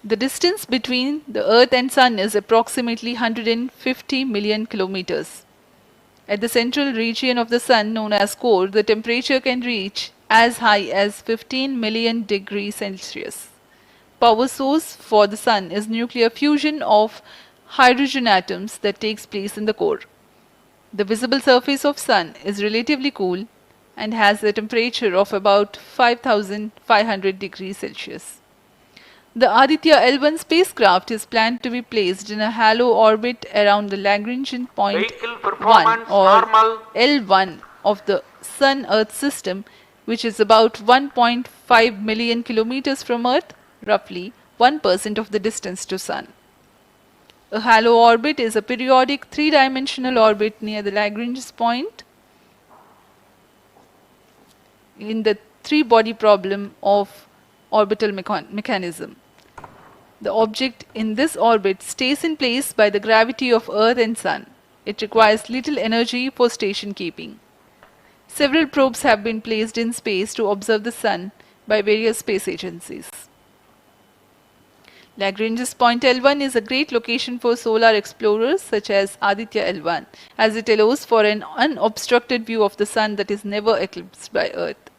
The distance between the Earth and Sun is approximately 150 million kilometers. At the central region of the Sun, known as core, the temperature can reach as high as 15 million degrees Celsius. power source for the Sun is nuclear fusion of hydrogen atoms that takes place in the core. The visible surface of Sun is relatively cool and has a temperature of about 5500 degrees Celsius. The Aditya-L1 spacecraft is planned to be placed in a halo orbit around the Lagrangian point 1 or L1 of the Sun-Earth system, which is about 1.5 million kilometers from Earth, roughly 1% of the distance to Sun. A halo orbit is a periodic three-dimensional orbit near the Lagrange point in the three-body problem of orbital mechanism. The object in this orbit stays in place by the gravity of Earth and Sun. It requires little energy for station keeping. Several probes have been placed in space to observe the Sun by various space agencies. Lagrange's point L1 is a great location for solar explorers such as Aditya-L1, as it allows for an unobstructed view of the Sun that is never eclipsed by Earth.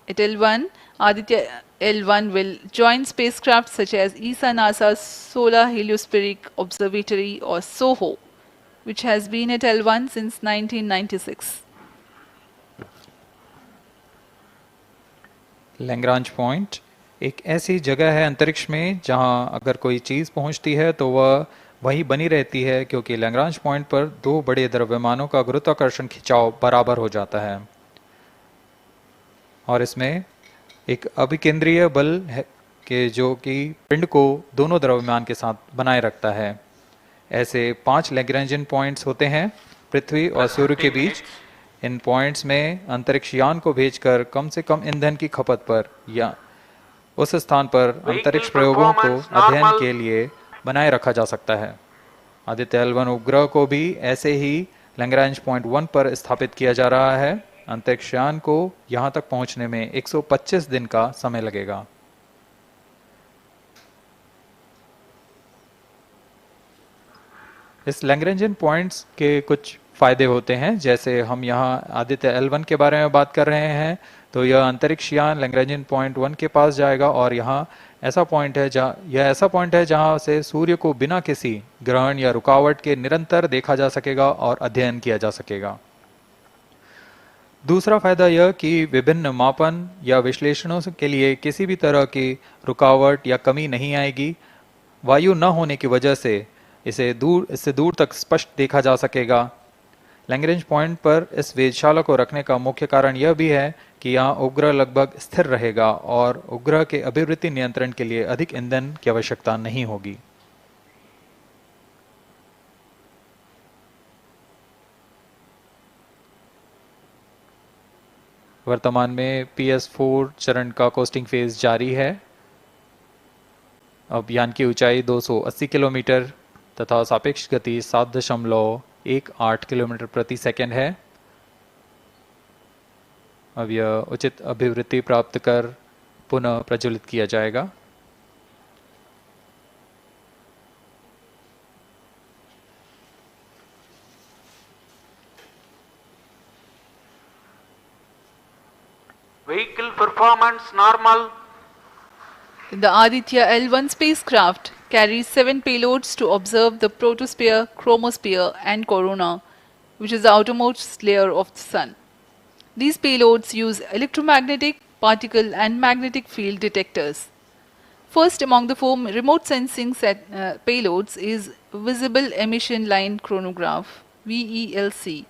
At L1, Aditya-L1 will join spacecraft such as ESA-NASA's Solar Heliospheric Observatory or SOHO, which has been at L1 since 1996. Lagrange point एक ऐसी जगह है अंतरिक्ष में जहां अगर कोई चीज़ पहुंचती है तो वह वहीं बनी रहती है, क्योंकि लैग्रांज पॉइंट पर दो बड़े द्रव्यमानों का गुरुत्वाकर्षण खिंचाव बराबर हो जाता है और इसमें एक अभिकेंद्रीय बल है कि जो कि पिंड को दोनों द्रव्यमान के साथ बनाए रखता है। ऐसे 5 लैग्रांजियन पॉइंट्स होते हैं पृथ्वी और सूर्य के बीच। इन पॉइंट्स में अंतरिक्ष यान को भेजकर कम से कम ईंधन की खपत पर या उस स्थान पर अंतरिक्ष प्रयोगों को अध्ययन के लिए बनाए रखा जा सकता है। आदित्य-L1 उपग्रह को भी ऐसे ही लैग्रांज पॉइंट 1 पर स्थापित किया जा रहा है। अंतरिक्ष यान को यहां तक पहुंचने में 125 दिन का समय लगेगा। इस लैग्रेंजियन पॉइंट्स के कुछ फायदे होते हैं, जैसे हम यहाँ आदित्य-L1 के बारे में बात कर रहे हैं तो यह अंतरिक्ष यान लैग्रेंजियन पॉइंट 1 के पास जाएगा और यह ऐसा पॉइंट है जहाँ से सूर्य को बिना किसी ग्रहण या रुकावट के निरंतर देखा जा सकेगा और अध्ययन किया जा सकेगा। दूसरा फायदा यह कि विभिन्न मापन या विश्लेषणों के लिए किसी भी तरह की रुकावट या कमी नहीं आएगी। वायु न होने की वजह से इससे दूर तक स्पष्ट देखा जा सकेगा। लैग्रेंज पॉइंट पर इस वेधशाला को रखने का मुख्य कारण यह भी है कि यहाँ उपग्रह लगभग स्थिर रहेगा और उपग्रह के अभिवृत्ति नियंत्रण के लिए अधिक ईंधन की आवश्यकता नहीं होगी। वर्तमान में PS4 चरण का कोस्टिंग फेज जारी है। अब यान की ऊंचाई 280 किलोमीटर तथा सापेक्ष गति 7.18 किलोमीटर प्रति सेकंड है। अब यह उचित अभिवृत्ति प्राप्त कर पुनः प्रज्वलित किया जाएगा। Vehicle performance normal. The Aditya-L1 spacecraft carries 7 payloads to observe the protosphere, chromosphere and corona, which is the outermost layer of the Sun. These payloads use electromagnetic, particle and magnetic field detectors. First among the 4 remote sensing payloads is Visible Emission Line Chronograph (VELC),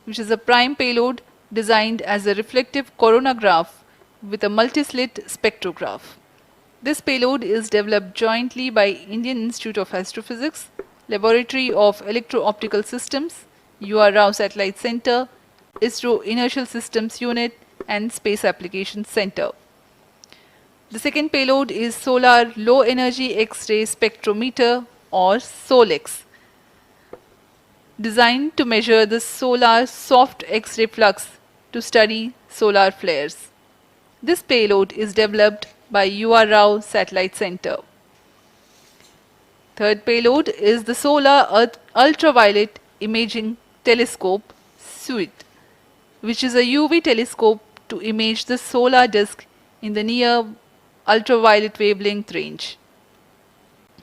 which is a prime payload designed as a reflective coronagraph with a multi-slit spectrograph. This payload is developed jointly by Indian Institute of Astrophysics, Laboratory of Electro-Optical Systems, UR Rao Satellite Center, ISRO Inertial Systems Unit and Space Applications Center. The second payload is Solar Low Energy X-ray Spectrometer or SOLEX, designed to measure the solar soft X-ray flux to study solar flares. This payload is developed by UR Rao Satellite Center. Third payload is the Solar Ultraviolet Imaging Telescope SUIT, which is a UV telescope to image the solar disk in the near ultraviolet wavelength range.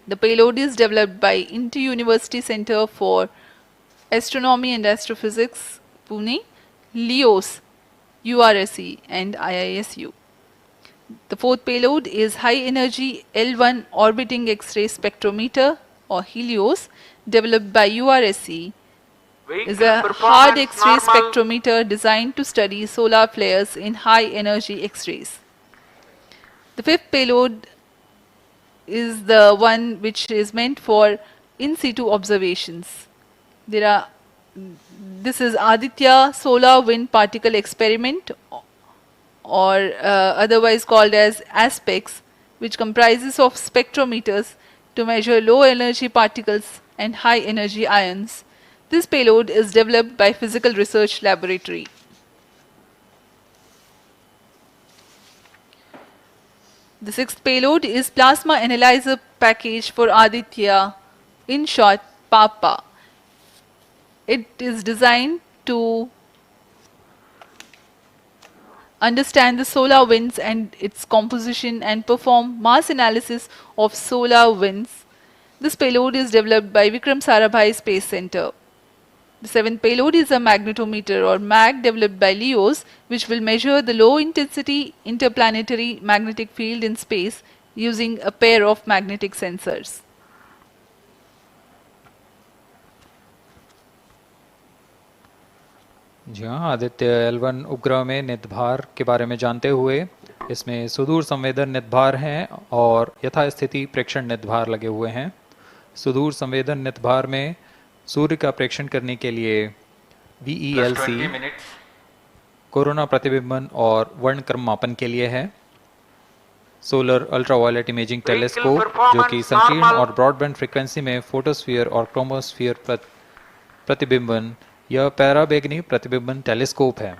The payload is developed by Inter-University Center for Astronomy and Astrophysics, Pune, LEOS, URSE and IISU. The fourth payload is High Energy L1 Orbiting X-ray Spectrometer or HELIOS, developed by URSE. Is a hard X-ray spectrometer designed to study solar flares in high energy X-rays. The fifth payload is the one which is meant for in situ observations. This is Aditya Solar Wind Particle Experiment, or otherwise called as ASPEX, which comprises of spectrometers to measure low energy particles and high energy ions. This payload is developed by Physical Research Laboratory. The sixth payload is Plasma Analyzer Package for Aditya, in short PAPA. It is designed to understand the solar winds and its composition and perform mass analysis of solar winds. This payload is developed by Vikram Sarabhai Space Center. The seventh payload is a magnetometer or MAG developed by LEOS, which will measure the low intensity interplanetary magnetic field in space using a pair of magnetic sensors. जी हाँ, Aditya L1 उपग्रह में नितभार के बारे में जानते हुए इसमें सुदूर संवेदन नितभार हैं और यथास्थिति प्रेक्षण नितभार लगे हुए हैं। सुदूर संवेदन नितभार में सूर्य का प्रेक्षण करने के लिए VELC कोरोना प्रतिबिंबन और वर्णक्रम मापन के लिए है। सोलर अल्ट्रावायलेट इमेजिंग टेलीस्कोप जो कि संकीर्ण और ब्रॉडबैंड फ्रीक्वेंसी में फोटोस्फीयर और क्रोमोस्फीयर प्रतिबिंबन यह पैराबैंगनी प्रतिबिंबन टेलीस्कोप है।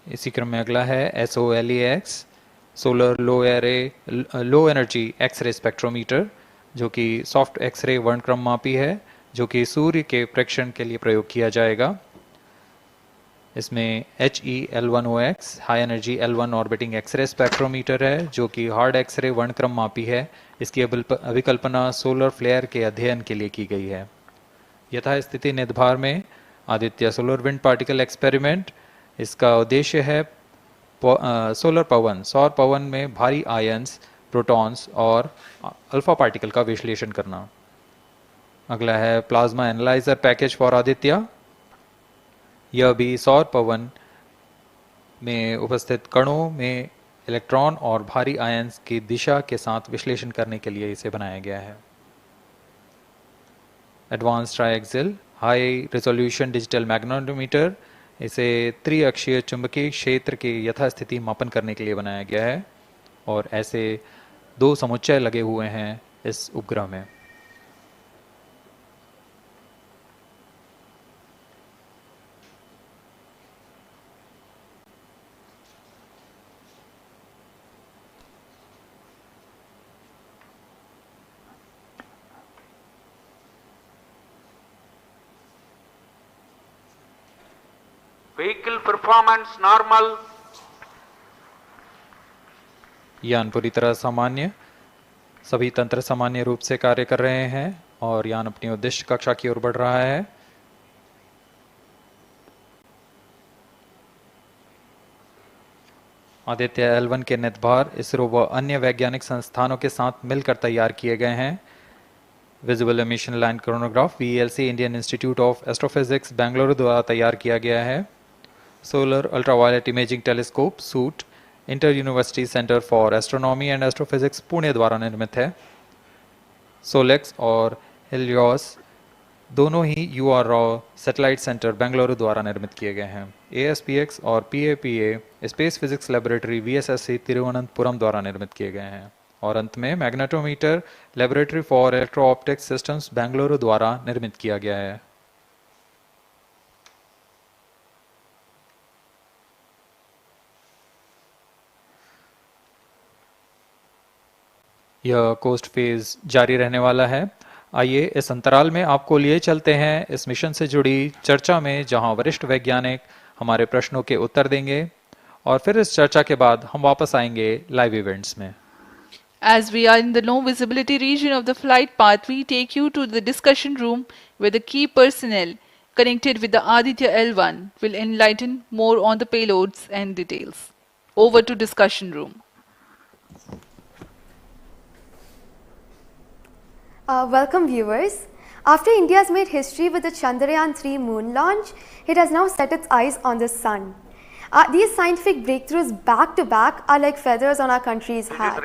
इसी क्रम में अगला है SOLEX solar low energy x-ray spectrometer, जो कि सॉफ्ट एक्सरे वर्णक्रम मापी है जो कि सूर्य के प्रेक्षण के लिए प्रयोग किया जाएगा। इसमें HE-L1OX high energy L1 orbiting x-ray spectrometer है जो कि हार्ड एक्सरे वर्णक्रम मापी है। इसकी अभिकल्पना सोलर फ्लेयर के अध्ययन के लिए की गई है। यथास्थिति नितभार में Aditya solar wind particle experiment, इसका उद्देश्य है सोलर पवन सौर पवन में भारी आयंस, प्रोटॉन्स और अल्फा पार्टिकल का विश्लेषण करना। अगला है plasma analyser package for Aditya. यह भी सौर पवन में उपस्थित कणों में इलेक्ट्रॉन और भारी आयंस की दिशा के साथ विश्लेषण करने के लिए इसे बनाया गया है। Advance triaxial high resolution digital magnetometer, इसे त्रिअक्षीय चुंबकीय क्षेत्र के यथास्थिति मापन करने के लिए बनाया गया है और ऐसे 2 समुच्चय लगे हुए हैं इस उपग्रह में। Vehicle performance normal. यान पूरी तरह सामान्य, सभी तंत्र सामान्य रूप से कार्य कर रहे हैं और यान अपनी उद्देश्य कक्षा की ओर बढ़ रहा है। आदित्य L1 के नितभार इसरो व अन्य वैज्ञानिक संस्थानों के साथ मिलकर तैयार किए गए हैं। Visible emission line chronograph VELC Indian institute of astrophysics Bengaluru द्वारा तैयार किया गया है। Solar ultraviolet imaging telescope suit inter university centre for astronomy and astrophysics Pune द्वारा निर्मित है। सोलेक्स और हेलियोस दोनों ही URO सैटेलाइट सेंटर बेंगलुरु द्वारा निर्मित किए गए हैं। ASPX और PAPA space physics laboratory VSSC Thiruvananthapuram द्वारा निर्मित किए गए हैं। और अंत में magnetometer laboratory for electro optics systems Bengaluru द्वारा निर्मित किया गया है। यह कोस्ट फेज जारी रहने वाला है। आइए इस अंतराल में आपको लिए चलते हैं इस मिशन से जुड़ी चर्चा में, जहां वरिष्ठ वैज्ञानिक हमारे प्रश्नों के उत्तर देंगे और फिर इस चर्चा के बाद हम वापस आएंगे लाइव इवेंट्स में। As we are in the low visibility region of the flight path, we take you to the discussion room where the key personnel connected with the Aditya-L1 will enlighten more on the payloads and details. Over to discussion room. Welcome viewers. After India has made history with the Chandrayaan-3 moon launch, it has now set its eyes on the sun. These scientific breakthroughs back to back are like feathers on our country's hats.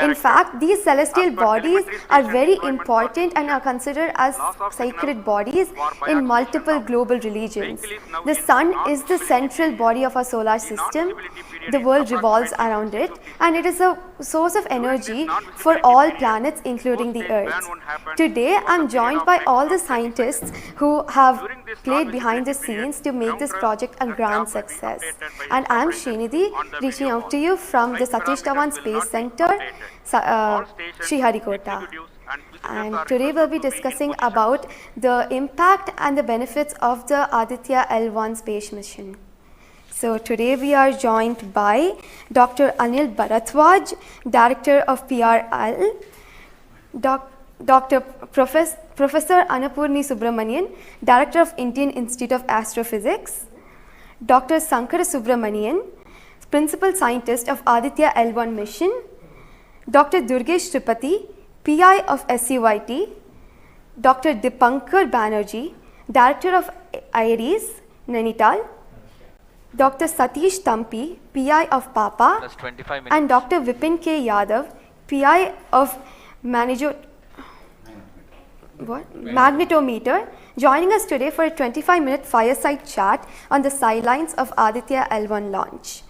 In fact, these celestial bodies are very important and are considered as sacred bodies in multiple global religions. The sun is the central body of our solar system. The world revolves around it, and it is a source of energy for all planets, including the Earth. Today, I am joined by all the scientists who have played behind the scenes to make this project a grand success. And I am Srinidhi, reaching out to you from the Satish Dhawan Space Center, Sriharikota. And today we'll be discussing about the impact and the benefits of the Aditya-L1 space mission. So today we are joined by Dr. Anil Bharadwaj, Director of PRL, Professor Annapurni Subramanian, Director of Indian Institute of Astrophysics, Dr. Sankara Subramanian, Principal Scientist of Aditya-L1 mission, Dr. Durgesh Tripathi, PI of SUIT, Dr. Dipankar Banerjee, Director of IRIS, Nainital, Dr. Satish Tampi, PI of PAPA, and Dr. Vipin K. Yadav, PI of Magnetometer, joining us today for a 25-minute fireside chat on the sidelines of Aditya-L1 launch.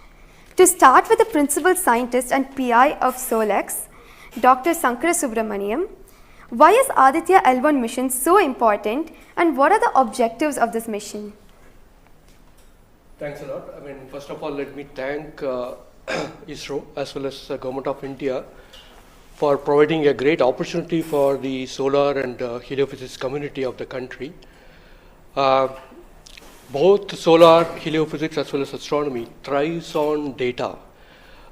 To start with the Principal Scientist and PI of SOLEX, Dr. Sankara Subramaniam, why is Aditya-L1 mission so important and what are the objectives of this mission? Thanks a lot. First of all, let me thank ISRO as well as the Government of India for providing a great opportunity for the solar and heliophysics community of the country. Both solar, heliophysics as well as astronomy thrives on data.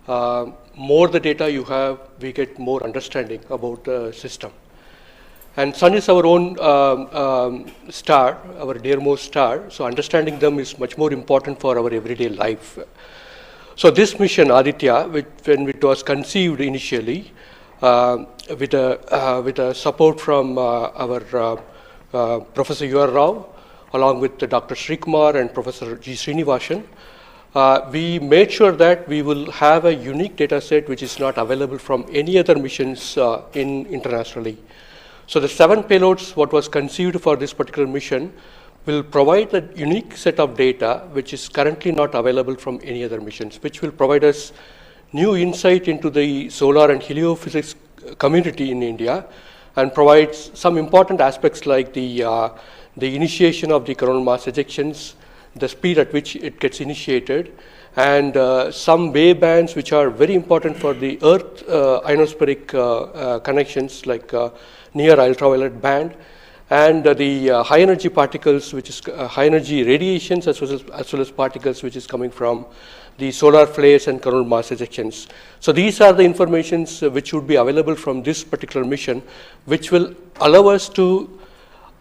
More the data you have, we get more understanding about the system. And sun is our own star, our dearmost star, so understanding them is much more important for our everyday life. So this mission, Aditya, when it was conceived initially, with a support from our Professor U.R. Rao, along with Dr. Srikumar and Professor G. Srinivasan, we made sure that we will have a unique data set which is not available from any other missions internationally. So the 7 payloads what was conceived for this particular mission will provide a unique set of data which is currently not available from any other missions, which will provide us new insight into the solar and heliophysics community in India and provides some important aspects like the initiation of the coronal mass ejections, the speed at which it gets initiated, and some wave bands which are very important for the Earth ionospheric connections like near ultraviolet band, and the high energy particles, which is high energy radiations as well as particles which is coming from the solar flares and coronal mass ejections. So these are the informations which would be available from this particular mission, which will allow us to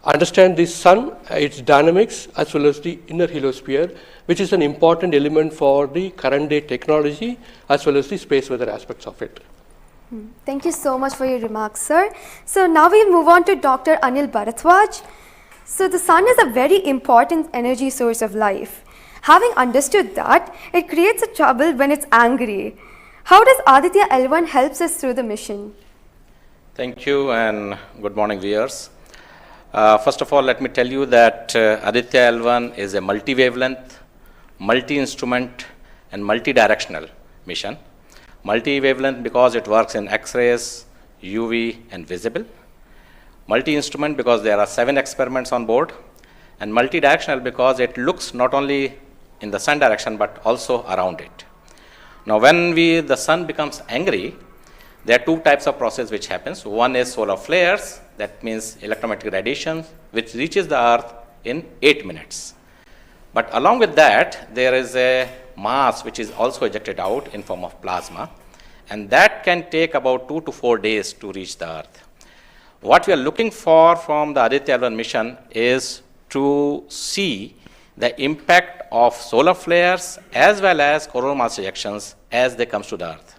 understand the sun, its dynamics, as well as the inner heliosphere, which is an important element for the current day technology as well as the space weather aspects of it. Thank you so much for your remarks, sir. So now we'll move on to Dr. Anil Bharadwaj. So the sun is a very important energy source of life. Having understood that, it creates a trouble when it's angry. How does Aditya-L1 helps us through the mission? Thank you and good morning, viewers. First of all, let me tell you that Aditya-L1 is a multi-wavelength, multi-instrument and multi-directional mission. Multi-wavelength because it works in X-rays, UV and visible. Multi-instrument because there are 7 experiments on board. And multi-directional because it looks not only in the sun direction but also around it. Now when the sun becomes angry, there are 2 types of process which happens. One is solar flares that means electromagnetic radiation, which reaches the Earth in 8 minutes. But along with that, there is a mass which is also ejected out in form of plasma, and that can take about 2 to 4 days to reach the Earth. What we are looking for from the Aditya-L1 mission is to see the impact of solar flares as well as coronal mass ejections as they come to the Earth.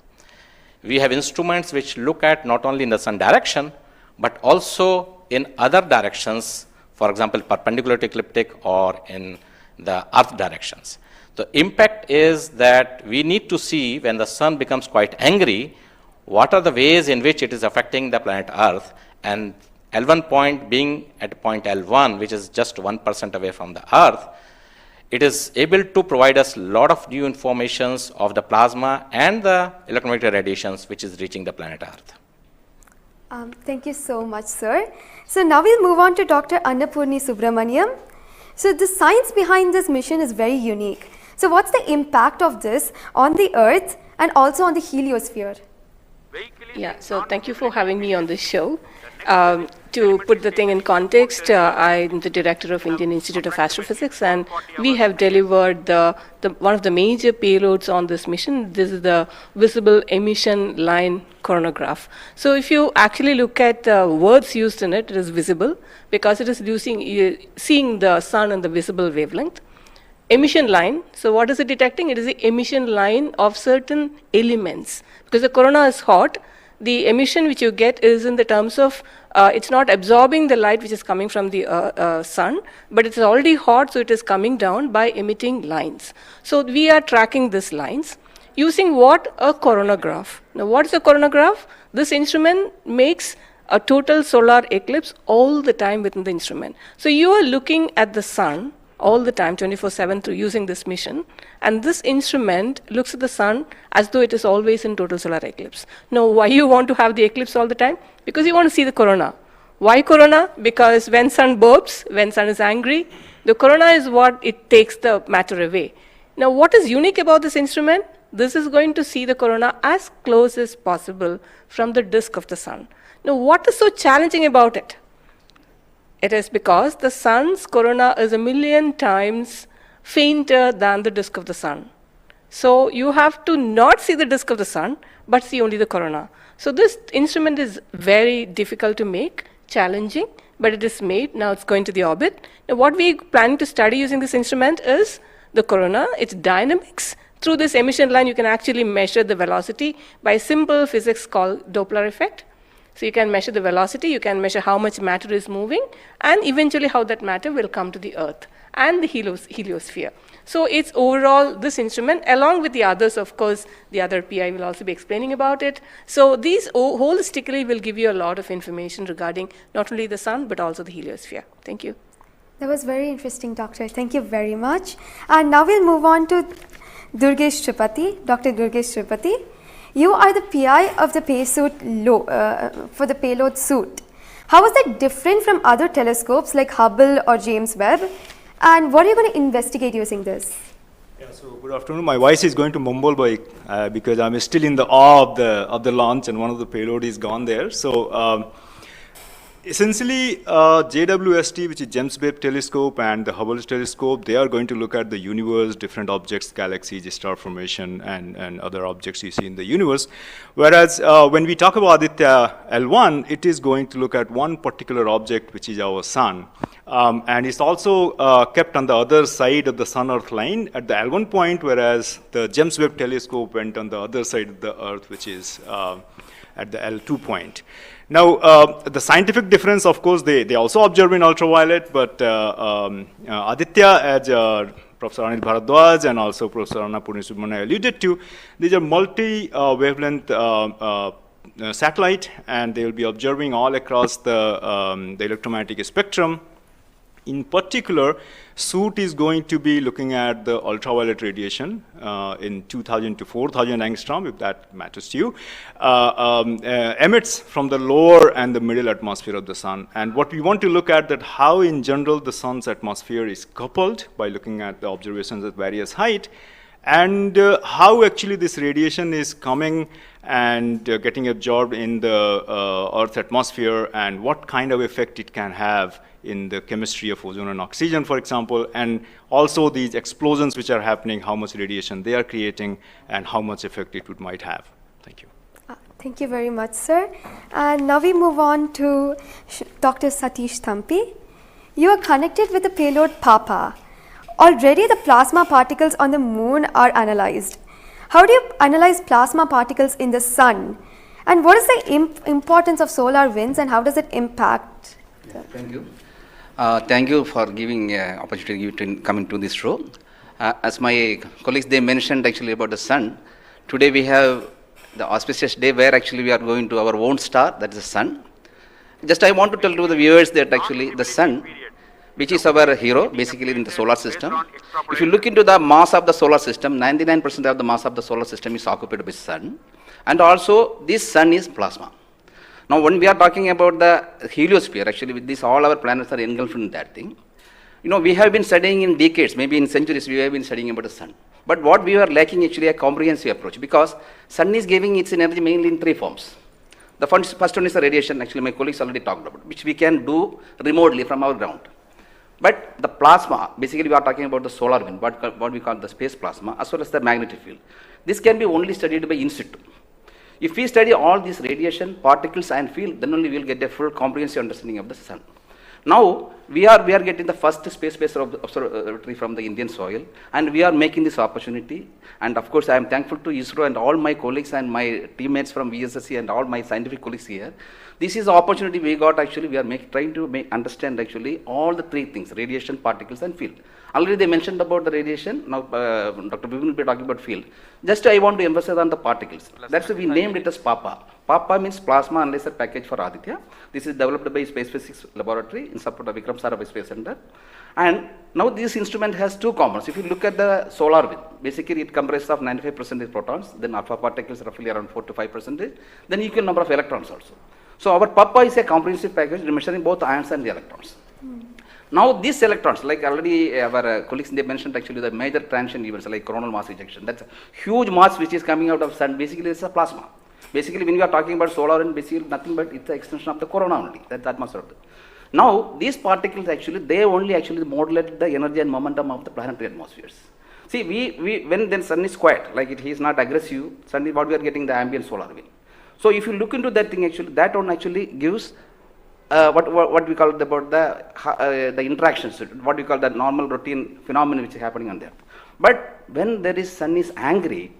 We have instruments which look at not only in the sun direction, but also in other directions, for example, perpendicular to ecliptic or in the Earth directions. The impact is that we need to see when the sun becomes quite angry, what are the ways in which it is affecting the planet Earth, and L1 point being at point L1, which is just 1% away from the Earth, it is able to provide us a lot of new informations of the plasma and the electromagnetic radiations which is reaching the planet Earth. Thank you so much, sir. So now we'll move on to Dr. Annapurni Subramaniam. So the science behind this mission is very unique. So what's the impact of this on the Earth and also on the heliosphere? Yeah, so thank you for having me on this show. To put the thing in context, I'm the director of Indian Institute of Astrophysics, and we have delivered one of the major payloads on this mission. This is the visible emission line coronagraph. So if you actually look at the words used in it, it is visible because it is seeing the sun in the visible wavelength. Emission line, so what is it detecting? It is the emission line of certain elements. Because the corona is hot, the emission which you get is in the terms of, it's not absorbing the light which is coming from the sun, but it's already hot, so it is coming down by emitting lines. So we are tracking these lines using what? A coronagraph. Now what is a coronagraph? This instrument makes a total solar eclipse all the time within the instrument. So you are looking at the sun all the time, 24/7, through using this mission, and this instrument looks at the sun as though it is always in total solar eclipse. Now, why you want to have the eclipse all the time? Because you want to see the corona. Why corona? Because when sun burps, when sun is angry, the corona is what it takes the matter away. Now, what is unique about this instrument? This is going to see the corona as close as possible from the disk of the sun. Now, what is so challenging about it? It is because the sun's corona is 1,000,000 times fainter than the disk of the sun. So you have to not see the disk of the sun, but see only the corona. So this instrument is very difficult to make, challenging, but it is made. Now it's going to the orbit. Now what we are planning to study using this instrument is the corona, its dynamics. Through this emission line, you can actually measure the velocity by simple physics called Doppler effect. So you can measure the velocity, you can measure how much matter is moving, and eventually how that matter will come to the Earth and the heliosphere. So it's overall this instrument, along with the others, of course, the other PI will also be explaining about it. So these holistically will give you a lot of information regarding not only the sun, but also the heliosphere. Thank you. That was very interesting, Doctor. Thank you very much. And now we'll move on to Durgesh Tripathi, Dr. Durgesh Tripathi. You are the PI of the for the payload suit. How is that different from other telescopes like Hubble or James Webb? And what are you going to investigate using this? Yeah, so good afternoon. My voice is going to mumble because I'm still in the awe of the launch, and one of the payload is gone there. So essentially, JWST, which is James Webb Telescope, and the Hubble Telescope, they are going to look at the universe, different objects, galaxies, star formation, and other objects you see in the universe. Whereas when we talk about Aditya-L1, it is going to look at one particular object, which is our sun. And it's also kept on the other side of the Sun-Earth line at the L1 point, whereas the James Webb Telescope went on the other side of the Earth, which is at the L2 point. Now, the scientific difference, of course, they also observe in ultraviolet, but Aditya, as Professor Anil Bharadwaj and also Professor Annapurni Subramaniam alluded to, these are multi-wavelength satellite, and they will be observing all across the electromagnetic spectrum. In particular, suit is going to be looking at the ultraviolet radiation in 2000 to 4000 angstrom, if that matters to you, emits from the lower and the middle atmosphere of the sun. And what we want to look at that how in general the sun's atmosphere is coupled by looking at the observations at various height, and how actually this radiation is coming and getting absorbed in the Earth's atmosphere, and what kind of effect it can have in the chemistry of ozone and oxygen, for example, and also these explosions which are happening, how much radiation they are creating, and how much effect it might have. Thank you. Thank you very much, sir. And now we move on to Dr. Satish Thampi. You are connected with the payload PAPA. Already the plasma particles on the moon are analyzed. How do you analyze plasma particles in the sun? And what is the importance of solar winds, and how does it impact? Thank you. Thank you for giving opportunity to come into this show. As my colleagues, they mentioned actually about the sun. Today we have the auspicious day where actually we are going to our own star, that is the sun. Just I want to tell to the viewers that actually the sun, which is our hero basically in the solar system. If you look into the mass of the solar system, 99% of the mass of the solar system is occupied by sun. And also this sun is plasma. Now when we are talking about the heliosphere, actually with this all our planets are engulfed in that thing. You know, we have been studying in decades, maybe in centuries, we have been studying about the sun. But what we are lacking actually a comprehensive approach, because sun is giving its energy mainly in three forms. The first one is the radiation, actually my colleagues already talked about, which we can do remotely from our ground. But the plasma, basically we are talking about the solar wind, what we call the space plasma, as well as the magnetic field. This can be only studied by in situ. If we study all these radiation, particles and field, then only we will get a full comprehensive understanding of the sun. Now, we are getting the first space-based observatory from the Indian soil, and we are making this opportunity. And of course, I am thankful to ISRO and all my colleagues and my teammates from VSSC and all my scientific colleagues here. This is the opportunity we got actually. We are trying to understand actually all the three things: radiation, particles, and field. Already they mentioned about the radiation. Now, Dr. Bibin will be talking about field. Just I want to emphasize on the particles. That's why we named it as PAPA. PAPA means Plasma Analyzer Package for Aditya. This is developed by Space Physics Laboratory in support of Vikram Sarabhai Space Center. And now this instrument has two components. If you look at the solar wind, basically it comprises of 95% protons, then alpha particles roughly around 4 to 5%, then equal number of electrons also. So our PAPA is a comprehensive package measuring both ions and the electrons. Now these electrons, like already our colleagues they mentioned actually the major transition events like coronal mass ejection. That's a huge mass which is coming out of sun. Basically it's a plasma. Basically when we are talking about solar and basically nothing but it's the extension of the corona only. That's the atmosphere. Now these particles actually they only actually modulate the energy and momentum of the planetary atmospheres. See when then sun is quiet, like it is not aggressive, sun is what we are getting the ambient solar wind. So if you look into that thing actually, that one actually gives what we call about the interactions, what we call the normal routine phenomenon which is happening on the earth. But when there is sun is angry,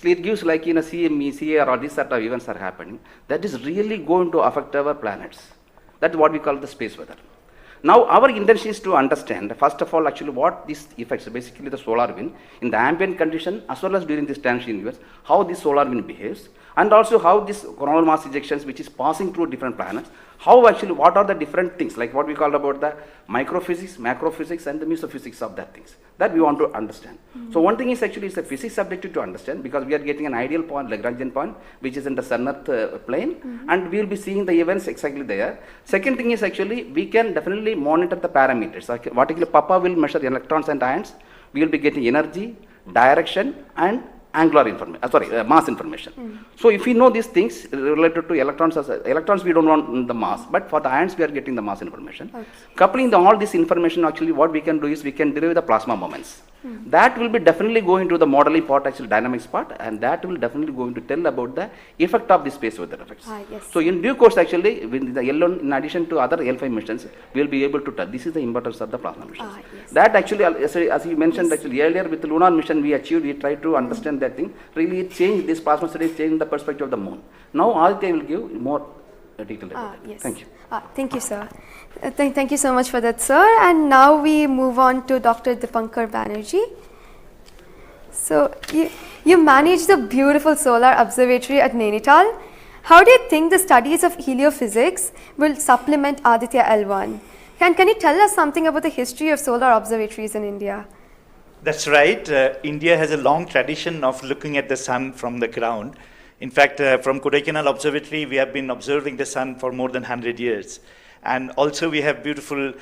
it gives like in a CME, CAR or these sort of events are happening, that is really going to affect our planets. That's what we call the space weather. Now our intention is to understand first of all actually what these effects, basically the solar wind in the ambient condition as well as during this transition events, how this solar wind behaves, and also how this coronal mass ejections which is passing through different planets, how actually what are the different things like what we call about the microphysics, macrophysics and the mesophysics of that things that we want to understand. So one thing is actually it's a physics subjective to understand because we are getting an ideal point, Lagrangian point, which is in the sun earth plane, and we will be seeing the events exactly there. Second thing is actually we can definitely monitor the parameters. Particularly PAPA will measure electrons and ions. We will be getting energy, direction and angular information, mass information. So if we know these things related to electrons we don't want the mass, but for the ions we are getting the mass information. Coupling all this information actually what we can do is we can derive the plasma moments. That will be definitely going to the modeling part, actually dynamics part, and that will definitely going to tell about the effect of the space weather effects. Yes. So in due course actually with the L1 in addition to other L5 missions we will be able to tell. This is the importance of the plasma missions. Yes. That actually as you mentioned actually earlier with the lunar mission we tried to understand that thing. Really it changed this plasma studies, changed the perspective of the moon. Now Aditya will give more detail about it. Yes. Thank you. Thank you, sir. Thank you so much for that, sir. And now we move on to Dr. Dipankar Banerjee. So you manage the beautiful solar observatory at Nainital. How do you think the studies of heliophysics will supplement Aditya-L1? Can you tell us something about the history of solar observatories in India? That's right. India has a long tradition of looking at the sun from the ground. In fact, from Kodaikanal Observatory, we have been observing the sun for more than 100 years. And also we have beautiful,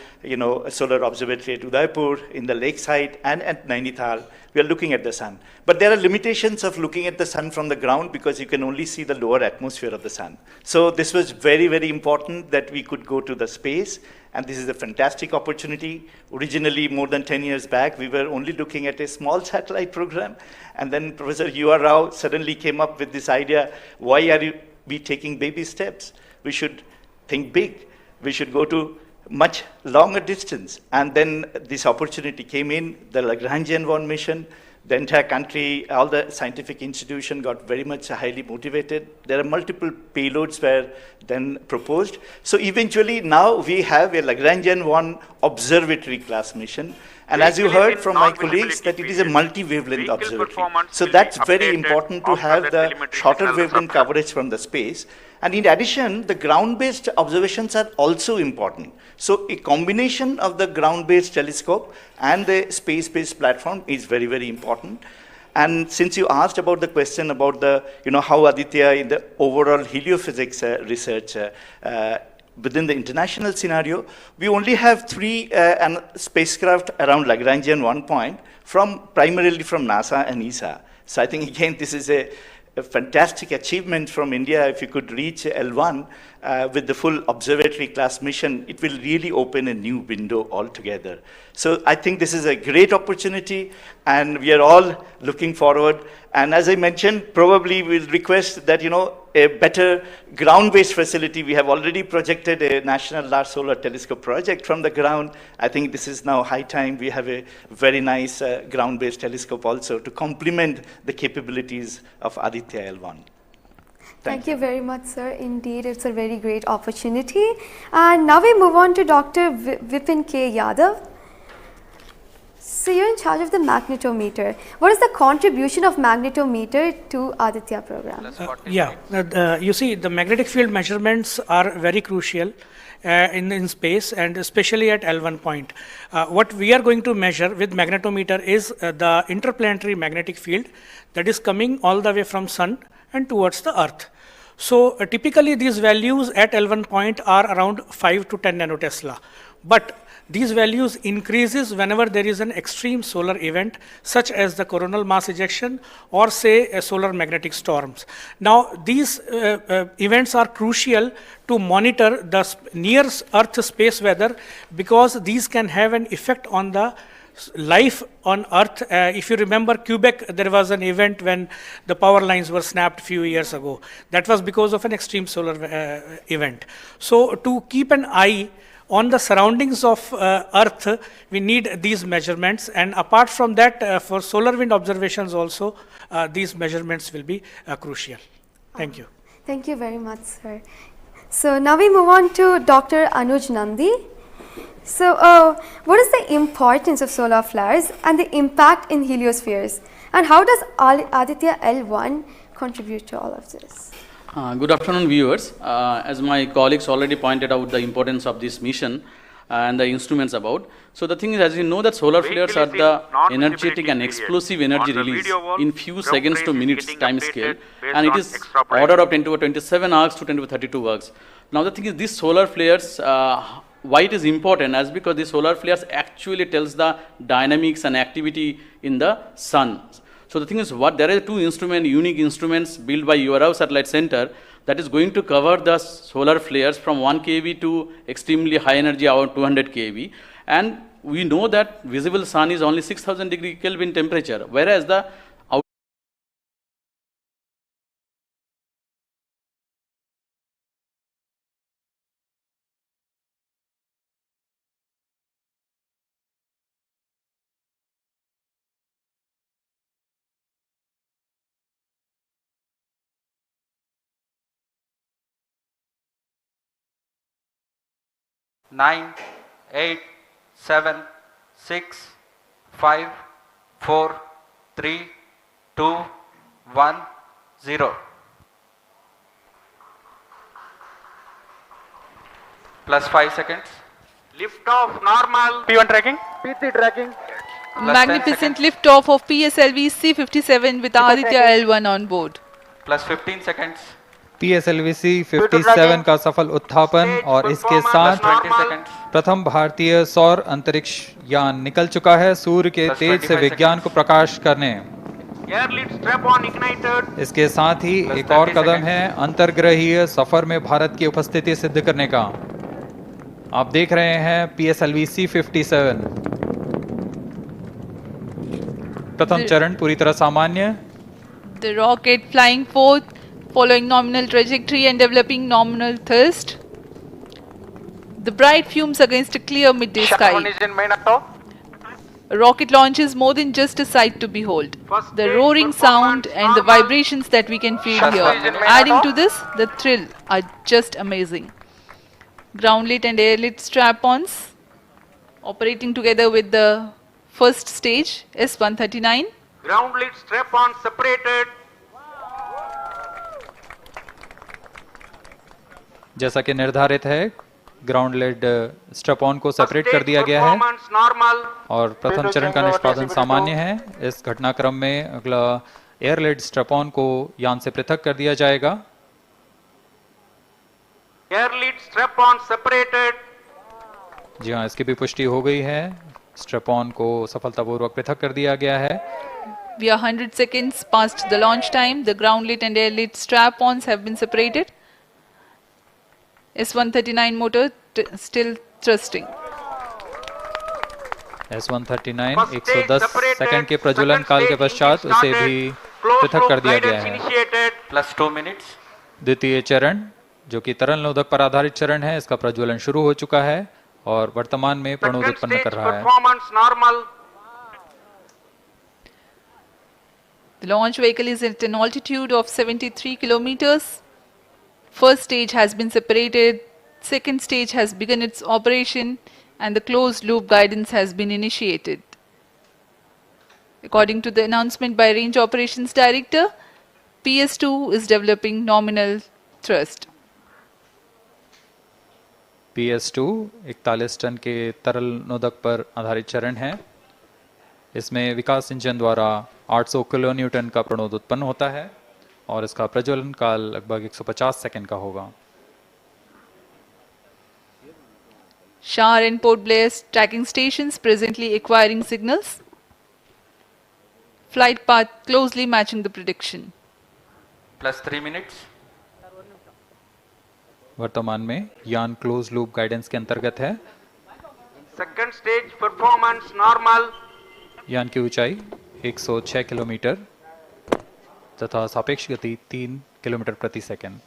solar observatory at Udaipur, in the lakeside, and at Nainital. We are looking at the sun. But there are limitations of looking at the sun from the ground because you can only see the lower atmosphere of the sun. So this was very, very important that we could go to the space. And this is a fantastic opportunity. Originally, more than 10 years back, we were only looking at a small satellite program. And then Professor U.R. Rao suddenly came up with this idea, why are we taking baby steps? We should think big. We should go to much longer distance. And then this opportunity came in, the Lagrangian-1 mission. The entire country, all the scientific institution got very much highly motivated. There are multiple payloads were then proposed. So eventually now we have a Lagrangian-1 observatory class mission. And as you heard from my colleagues, that it is a multi-wavelength observatory. So that's very important to have the shorter wavelength coverage from the space. And in addition, the ground-based observations are also important. So a combination of the ground-based telescope and the space-based platform is very, very important. And since you asked about the question about the, how Aditya in the overall heliophysics research within the international scenario, we only have 3 spacecraft around Lagrangian 1 point primarily from NASA and ESA. So I think again this is a fantastic achievement from India. If you could reach L1 with the full observatory class mission, it will really open a new window altogether. So I think this is a great opportunity and we are all looking forward. And as I mentioned, probably we'll request that, a better ground-based facility. We have already projected a National Large Solar Telescope project from the ground. I think this is now high time we have a very nice ground-based telescope also to complement the capabilities of Aditya-L1. Thank you very much, sir. Indeed, it's a very great opportunity. And now we move on to Dr. Vipin K. Yadav. So you're in charge of the magnetometer. What is the contribution of magnetometer to Aditya program? You see, the magnetic field measurements are very crucial in space and especially at L1 point. What we are going to measure with magnetometer is the interplanetary magnetic field that is coming all the way from Sun and towards the Earth. So typically these values at L1 point are around 5 to 10 nanotesla. But these values increases whenever there is an extreme solar event such as the coronal mass ejection or say a solar magnetic storms. Now these events are crucial to monitor the near Earth space weather because these can have an effect on the life on Earth. If you remember Quebec, there was an event when the power lines were snapped a few years ago. That was because of an extreme solar event. So to keep an eye on the surroundings of Earth, we need these measurements, and apart from that, for solar wind observations also, these measurements will be crucial. Thank you. Thank you very much, sir. So now we move on to Dr. Anuj Nandi. So what is the importance of solar flares and the impact in heliospheres? And how does Aditya-L1 contribute to all of this? Good afternoon, viewers. As my colleagues already pointed out the importance of this mission and the instruments about. So the thing is, as you know, that solar flares are the energetic and explosive energy release in few seconds to minutes time scale, and it is order of 10 to 27 arcs to 10 to 32 arcs. Now the thing is, these solar flares, why it is important, as because the solar flares actually tells the dynamics and activity in the sun. So the thing is, there are 2 unique instruments built by URAO Satellite Center that is going to cover the solar flares from 1 kV to extremely high energy, around 200 kV. And we know that visible sun is only 6000 degree Kelvin temperature, whereas the Nine, 8, 7, 6, 5, 4, 3, 2, 1, 0. Plus 5 seconds. Lift off normal. P1 tracking. P3 tracking. Magnificent lift off of PSLV C57 with Aditya-L1 on board. Plus 15 seconds. PSLV-C 57 का सफल उत्थापन और इसके साथ प्रथम भारतीय सौर अंतरिक्ष यान निकल चुका है सूर्य के तेज से विज्ञान को प्रकाश करने। इसके साथ ही एक और कदम है अंतर्ग्रहीय सफर में भारत की उपस्थिति सिद्ध करने का। आप देख रहे हैं PSLV-C 57 प्रथम चरण पूरी तरह सामान्य। The rocket flying forth, following nominal trajectory and developing nominal thrust. The bright fumes against a clear midday sky. A rocket launch is more than just a sight to behold. The roaring sound and the vibrations that we can feel here, adding to this, the thrill, are just amazing. Ground-lit and air-lit strap-ons operating together with the first stage, S139. Ground-lit strap-on separated. जैसा कि निर्धारित है ground lead strap on को separate कर दिया गया है और प्रथम चरण का निष्पादन सामान्य है। इस घटनाक्रम में अगला एयर लेड स्ट्रैप ऑन को यान से पृथक कर दिया जाएगा। Air lead strap on separated. जी हाँ, इसकी भी पुष्टि हो गई है। स्ट्रैप ऑन को सफलतापूर्वक पृथक कर दिया गया है। We are 100 seconds past the launch time. The ground lit and air lit strap-ons have been separated. S139 motor still thrusting. S139 110 second के प्रज्वलन काल के पश्चात उसे भी पृथक कर दिया गया है। Plus 2 minutes. द्वितीय चरण जो कि तरल नोदक पर आधारित चरण है, इसका प्रज्वलन शुरू हो चुका है और वर्तमान में प्रणोद उत्पन्न कर रहा है। The launch vehicle is at an altitude of 73 kilometers. First stage has been separated, second stage has begun its operation, and the closed loop guidance has been initiated. According to the announcement by Range Operations Director, PS2 is developing nominal thrust. PS2 41 ton के तरल नोदक पर आधारित चरण है। इसमें विकास engine द्वारा 800 kilo Newton का प्रणोद उत्पन्न होता है और इसका प्रज्वलन काल लगभग 150 सेकंड का होगा। Shar and Port Blair tracking stations presently acquiring signals. Flight path closely matching the prediction. Plus 3 minutes. वर्तमान में यान क्लोज लूप गाइडेंस के अंतर्गत है। Second stage performance normal. यान की ऊंचाई 106 किलोमीटर तथा सापेक्ष गति 3 किलोमीटर प्रति second.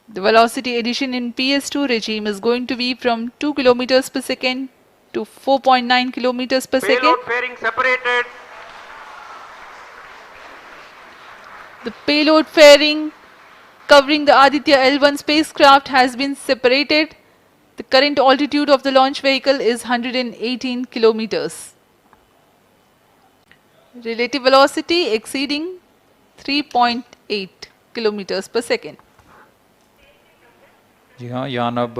The velocity addition in PS2 regime is going to be from 2 kilometers per second to 4.9 kilometers per second. Payload fairing separated. The payload fairing covering the Aditya-L1 spacecraft has been separated. The current altitude of the launch vehicle is 118 kilometers. Relative velocity exceeding 3.8 kilometers per second. जी हाँ, यान अब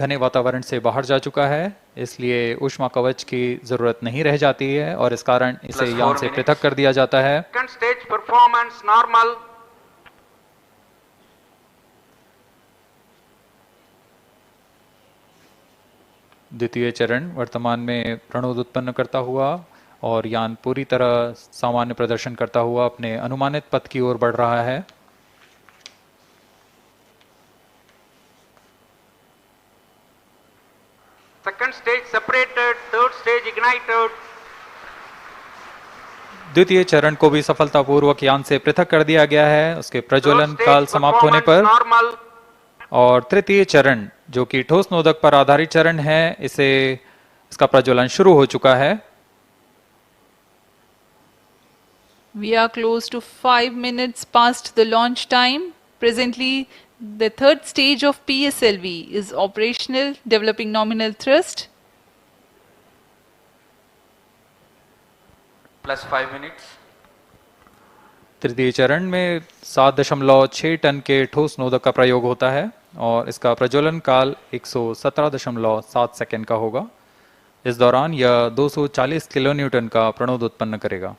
घने वातावरण से बाहर जा चुका है, इसलिए ऊष्मा कवच की जरूरत नहीं रह जाती है और इस कारण इसे यान से पृथक कर दिया जाता है। Second stage performance normal. द्वितीय चरण वर्तमान में प्रणोद उत्पन्न करता हुआ और यान पूरी तरह सामान्य प्रदर्शन करता हुआ अपने अनुमानित पथ की ओर बढ़ रहा है। Second stage separated, third stage ignited. द्वितीय चरण को भी सफलतापूर्वक यान से पृथक कर दिया गया है उसके प्रज्वलन काल समाप्त होने पर। और तृतीय चरण जो कि ठोस नोदक पर आधारित चरण है, इसका प्रज्वलन शुरू हो चुका है। We are close to 5 minutes past the launch time. Presently, the third stage of PSLV is operational, developing nominal thrust. Plus 5 minutes. तृतीय चरण में 7.6 टन के ठोस नोदक का प्रयोग होता है और इसका प्रज्वलन काल 117.7 सेकंड का होगा। इस दौरान यह 240 किलो न्यूटन का प्रणोद उत्पन्न करेगा।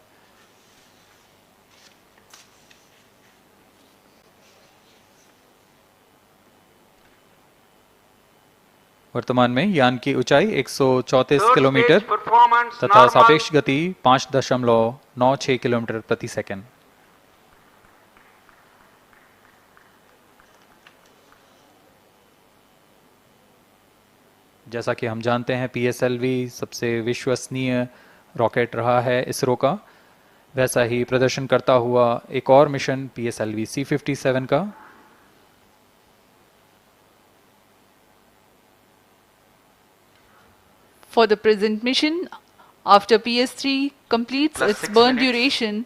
वर्तमान में यान की ऊंचाई 134 किलोमीटर तथा सापेक्ष गति 5.96 किलोमीटर प्रति सेकंड। जैसा कि हम जानते हैं PSLV सबसे विश्वसनीय रॉकेट रहा है इसरो का, वैसा ही प्रदर्शन करता हुआ एक और मिशन PSLV C57 का। For the present mission, after PS3 completes its burn duration,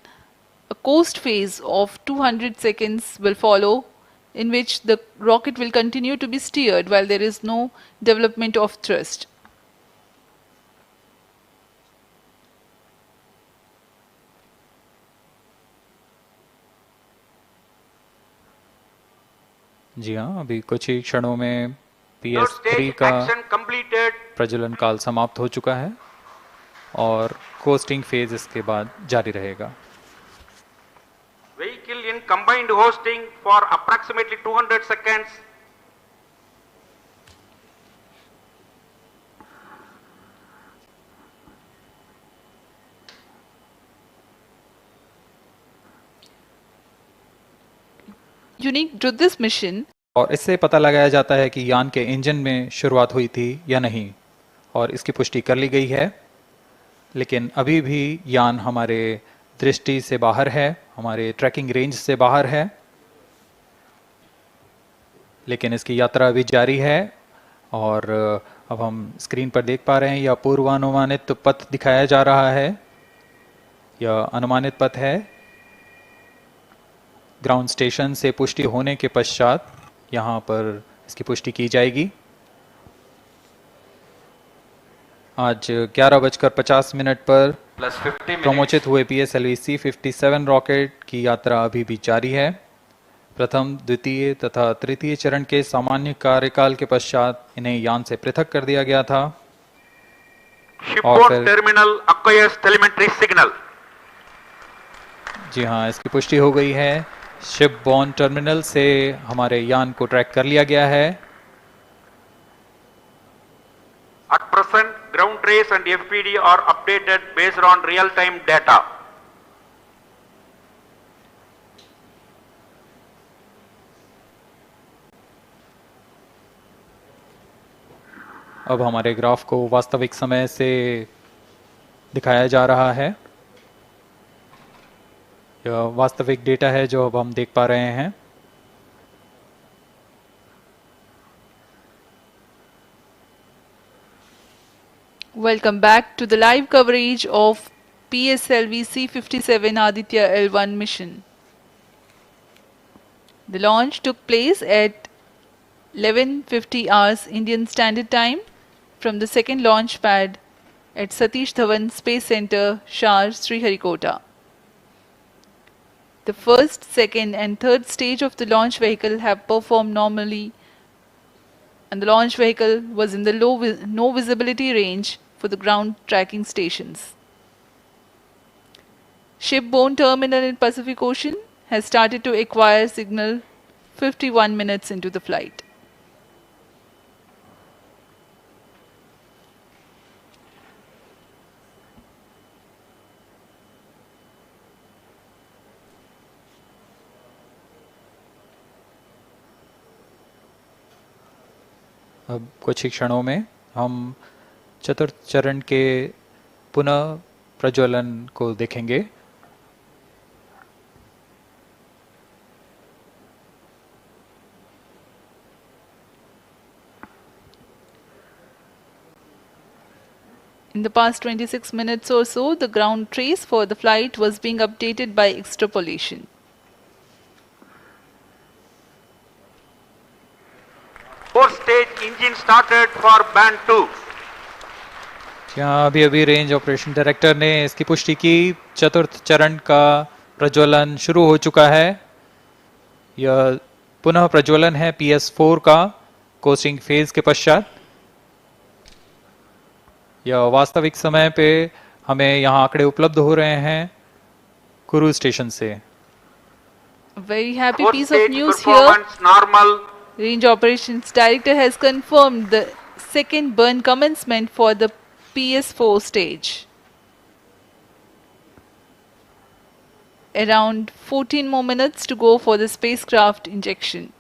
a coast phase of 200 seconds will follow, in which the rocket will continue to be steered while there is no development of thrust. जी हाँ, अभी कुछ ही क्षणों में PS3 का प्रज्वलन काल समाप्त हो चुका है और कोस्टिंग फेज इसके बाद जारी रहेगा। Vehicle in combined hosting for approximately 200 seconds. Unique to this mission, और इससे पता लगाया जाता है कि यान के इंजन में शुरुआत हुई थी या नहीं, और इसकी पुष्टि कर ली गई है, लेकिन अभी भी यान हमारे दृष्टि से बाहर है, हमारे ट्रैकिंग रेंज से बाहर है, लेकिन इसकी यात्रा अभी जारी है। और अब हम स्क्रीन पर देख पा रहे हैं, यह पूर्वानुमानित पथ दिखाया जा रहा है, यह अनुमानित पथ है। ग्राउंड स्टेशन से पुष्टि होने के पश्चात यहाँ पर इसकी पुष्टि की जाएगी। आज 11:50 पर प्रमोचित हुए PSLV C57 रॉकेट की यात्रा अभी भी जारी है। प्रथम, द्वितीय तथा तृतीय चरण के सामान्य कार्यकाल के पश्चात इन्हें यान से पृथक कर दिया गया था। और फिर टर्मिनल acquires telemetry signal. जी हाँ, इसकी पुष्टि हो गई है। शिपबोर्न टर्मिनल से हमारे यान को ट्रैक कर लिया गया है। At present, ground trace and FPD are updated based on real-time data. अब हमारे ग्राफ को वास्तविक समय से दिखाया जा रहा है। यह वास्तविक डेटा है जो अब हम देख पा रहे हैं। welcome back to the live coverage of PSLV C57 Aditya-L1 mission. The launch took place at 11:50 hours Indian Standard Time from the second launch pad at Satish Dhawan Space Center, Shar, Sriharikota. The first, second and third stage of the launch vehicle have performed normally, and the launch vehicle was in the no visibility range for the ground tracking stations. Shipborne terminal in Pacific Ocean has started to acquire signal 51 minutes into the flight. अब कुछ ही क्षणों में हम चतुर्थ चरण के पुनः प्रज्वलन को देखेंगे। In the past 26 minutes or so, the ground trace for the flight was being updated by extrapolation. Fourth stage engine started for band 2. यहाँ अभी रेंज ऑपरेशन डायरेक्टर ने इसकी पुष्टि की। चतुर्थ चरण का प्रज्वलन शुरू हो चुका है। यह पुनः प्रज्वलन है PS4 का कोस्टिंग फेज के पश्चात। यह वास्तविक समय पे हमें यहाँ आंकड़े उपलब्ध हो रहे हैं क्रूज स्टेशन से। Very happy piece of news here. Normal. Range Operations Director has confirmed the second burn commencement for the PS4 stage. Around 14 more minutes to go for the spacecraft injection.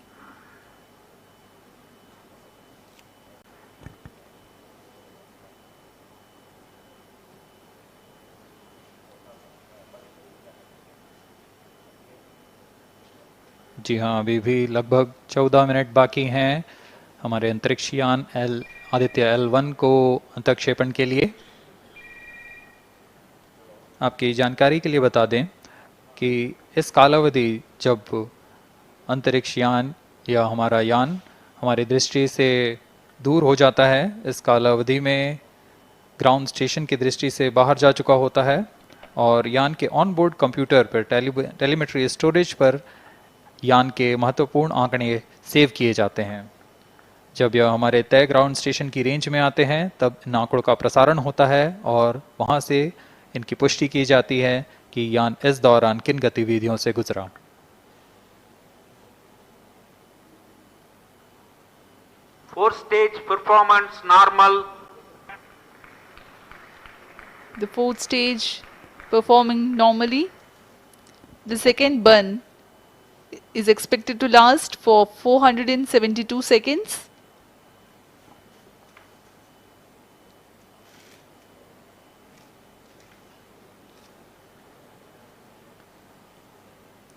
जी हाँ, अभी भी लगभग 14 minute बाकी हैं हमारे अंतरिक्ष यान आदित्य L1 को अंतक्षेपण के लिए। आपकी जानकारी के लिए बता दें कि इस कालावधि जब अंतरिक्ष यान या हमारा यान हमारी दृष्टि से दूर हो जाता है, इस कालावधि में ग्राउंड स्टेशन की दृष्टि से बाहर जा चुका होता है और यान के ऑन बोर्ड कंप्यूटर पर टेलीमेट्री स्टोरेज पर यान के महत्वपूर्ण आंकड़े सेव किए जाते हैं। जब यह हमारे तय ग्राउंड स्टेशन की रेंज में आते हैं तब इन आंकड़ों का प्रसारण होता है और वहां से इनकी पुष्टि की जाती है कि यान इस दौरान किन गतिविधियों से गुजरा। Fourth stage performance normal. The fourth stage performing normally. The second burn is expected to last for 472 seconds.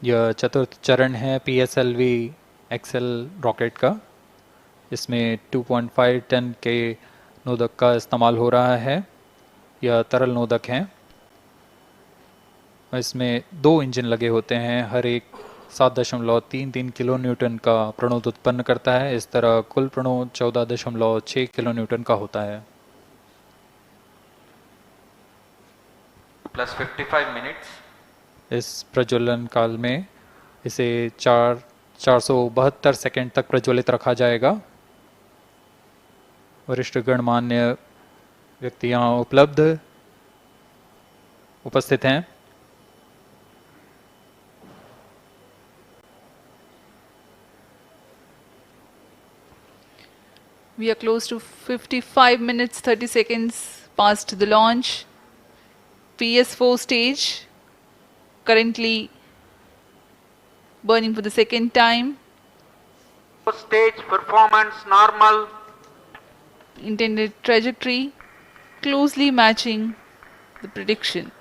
यह चतुर्थ चरण है PSLV XL रॉकेट का। इसमें 2.5 टन के नोदक का इस्तेमाल हो रहा है। यह तरल नोदक हैं। इसमें 2 इंजन लगे होते हैं, हर एक 7.33 किलो न्यूटन का प्रणोद उत्पन्न करता है। इस तरह कुल प्रणोद 14.6 किलो न्यूटन का होता है। Plus 55 minutes. इस प्रज्वलन काल में इसे 472 सेकंड तक प्रज्वलित रखा जाएगा। वरिष्ठ गणमान्य व्यक्ति यहाँ उपस्थित हैं। We are close to 55 minutes 30 seconds past the launch. PS4 stage currently burning for the second time. Stage performance normal. Intended trajectory closely matching the prediction.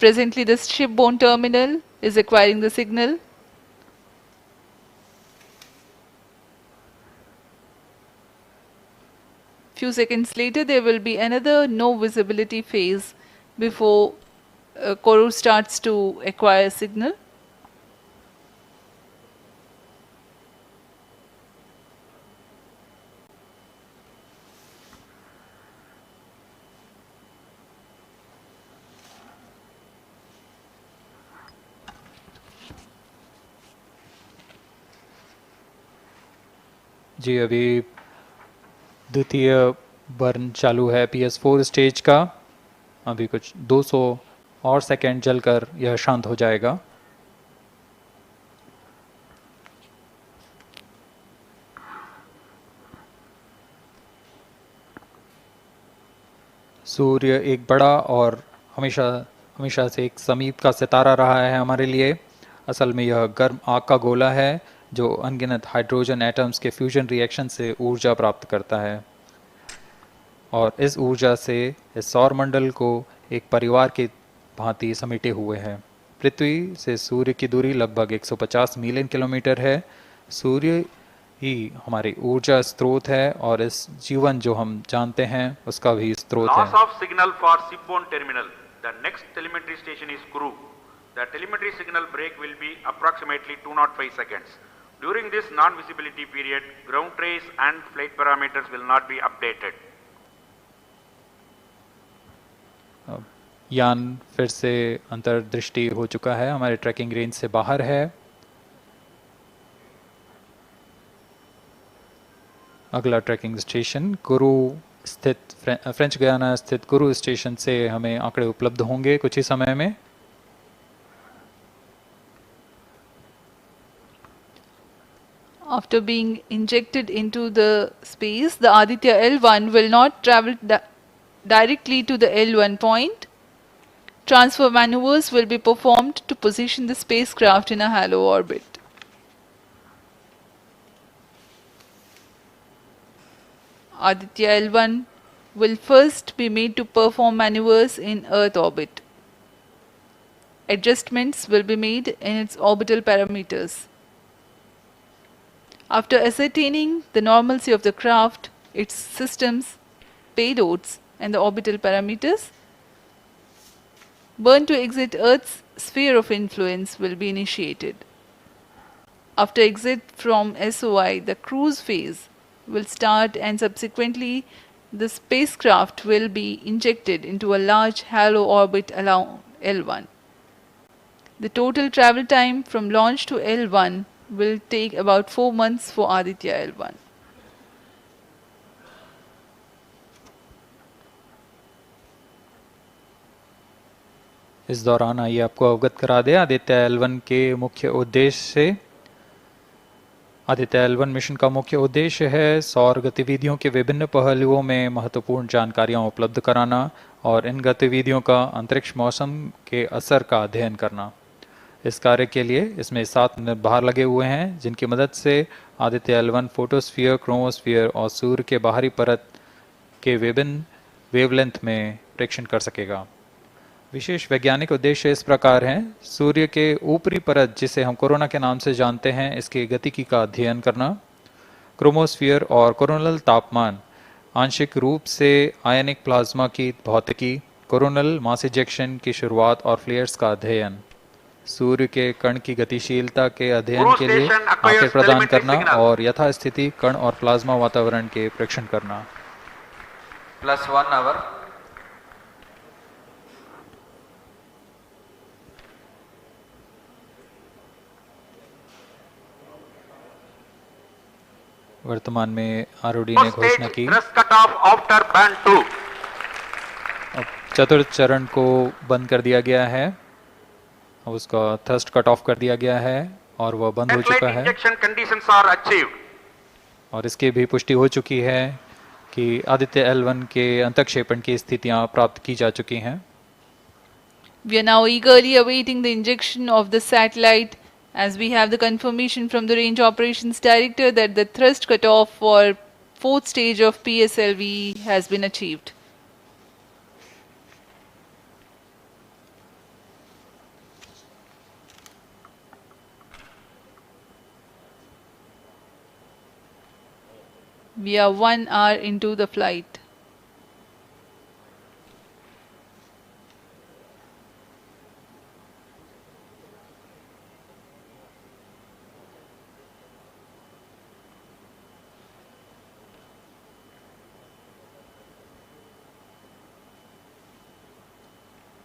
Presently the shipborne terminal is acquiring the signal. Few seconds later there will be another no visibility phase before Koru starts to acquire signal. जी अभी द्वितीय burn चालू है PS4 stage का। अभी कुछ 200 और second जलकर यह शांत हो जाएगा। सूर्य एक बड़ा और हमेशा से एक समीप का सितारा रहा है हमारे लिए। असल में यह गर्म आग का गोला है जो अनगिनत हाइड्रोजन एटम्स के फ्यूजन रिएक्शन से ऊर्जा प्राप्त करता है और इस ऊर्जा से इस सौर मंडल को एक परिवार की भांति समेटे हुए है। पृथ्वी से सूर्य की दूरी लगभग 150 मिलियन किलोमीटर है। सूर्य ही हमारी ऊर्जा स्रोत है और इस जीवन जो हम जानते हैं उसका भी स्रोत है। Loss of signal for shipborne terminal. The next telemetry station is Koru. The telemetry signal break will be approximately 205 seconds. During this non-visibility period, ground trace and flight parameters will not be updated. यान फिर से अंतर्दृष्टि हो चुका है, हमारे trekking range से बाहर है। अगला ट्रैकिंग स्टेशन कुरु स्थित फ्रेंच गयाना स्थित कुरु स्टेशन से हमें आंकड़े उपलब्ध होंगे कुछ ही समय में। After being injected into the space, the Aditya-L1 will not travel directly to the L1 point. Transfer maneuvers will be performed to position the spacecraft in a halo orbit. Aditya-L1 will first be made to perform maneuvers in Earth orbit. Adjustments will be made in its orbital parameters. After ascertaining the normalcy of the craft, its systems, payloads, and the orbital parameters, burn to exit Earth's sphere of influence will be initiated. After exit from SOI, the cruise phase will start, and subsequently the spacecraft will be injected into a large halo orbit along L1. The total travel time from launch to L1 will take about 4 months for Aditya-L1. इस दौरान आइए आपको अवगत करा दें आदित्य-L1 के मुख्य उद्देश्य से। आदित्य-L1 मिशन का मुख्य उद्देश्य है सौर गतिविधियों के विभिन्न पहलुओं में महत्वपूर्ण जानकारियां उपलब्ध कराना और इन गतिविधियों का अंतरिक्ष मौसम के असर का अध्ययन करना। इस कार्य के लिए इसमें 7 भार लगे हुए हैं, जिनकी मदद से आदित्य-L1 फोटोस्फीयर, क्रोमोस्फीयर और सूर्य के बाहरी परत के विभिन्न वेवलेंथ में प्रेक्षण कर सकेगा। विशेष वैज्ञानिक उद्देश्य इस प्रकार हैं: सूर्य के ऊपरी परत, जिसे हम कोरोना के नाम से जानते हैं, इसकी गतिकी का अध्ययन करना, क्रोमोस्फीयर और कोरोनल तापमान, आंशिक रूप से आयनिक प्लाज्मा की भौतिकी, कोरोनल मास इजेक्शन की शुरुआत और फ्लेयर्स का अध्ययन, सूर्य के कण की गतिशीलता के अध्ययन के लिए आंकड़े प्रदान करना और यथास्थिति कण और प्लाज्मा वातावरण के प्रेक्षण करना। +1 hour. वर्तमान में आरओडी ने घोषणा की अब चतुर्थ चरण को बंद कर दिया गया है, अब उसका थ्रस्ट कट ऑफ कर दिया गया है और वह बंद हो चुका है और इसकी भी पुष्टि हो चुकी है कि आदित्य-L1 के अंतःक्षेपण की स्थितियां प्राप्त की जा चुकी हैं। We are now eagerly awaiting the injection of the satellite, as we have the confirmation from the Range Operations Director that the thrust cutoff for 4th stage of PSLV has been achieved. We are 1 hour into the flight.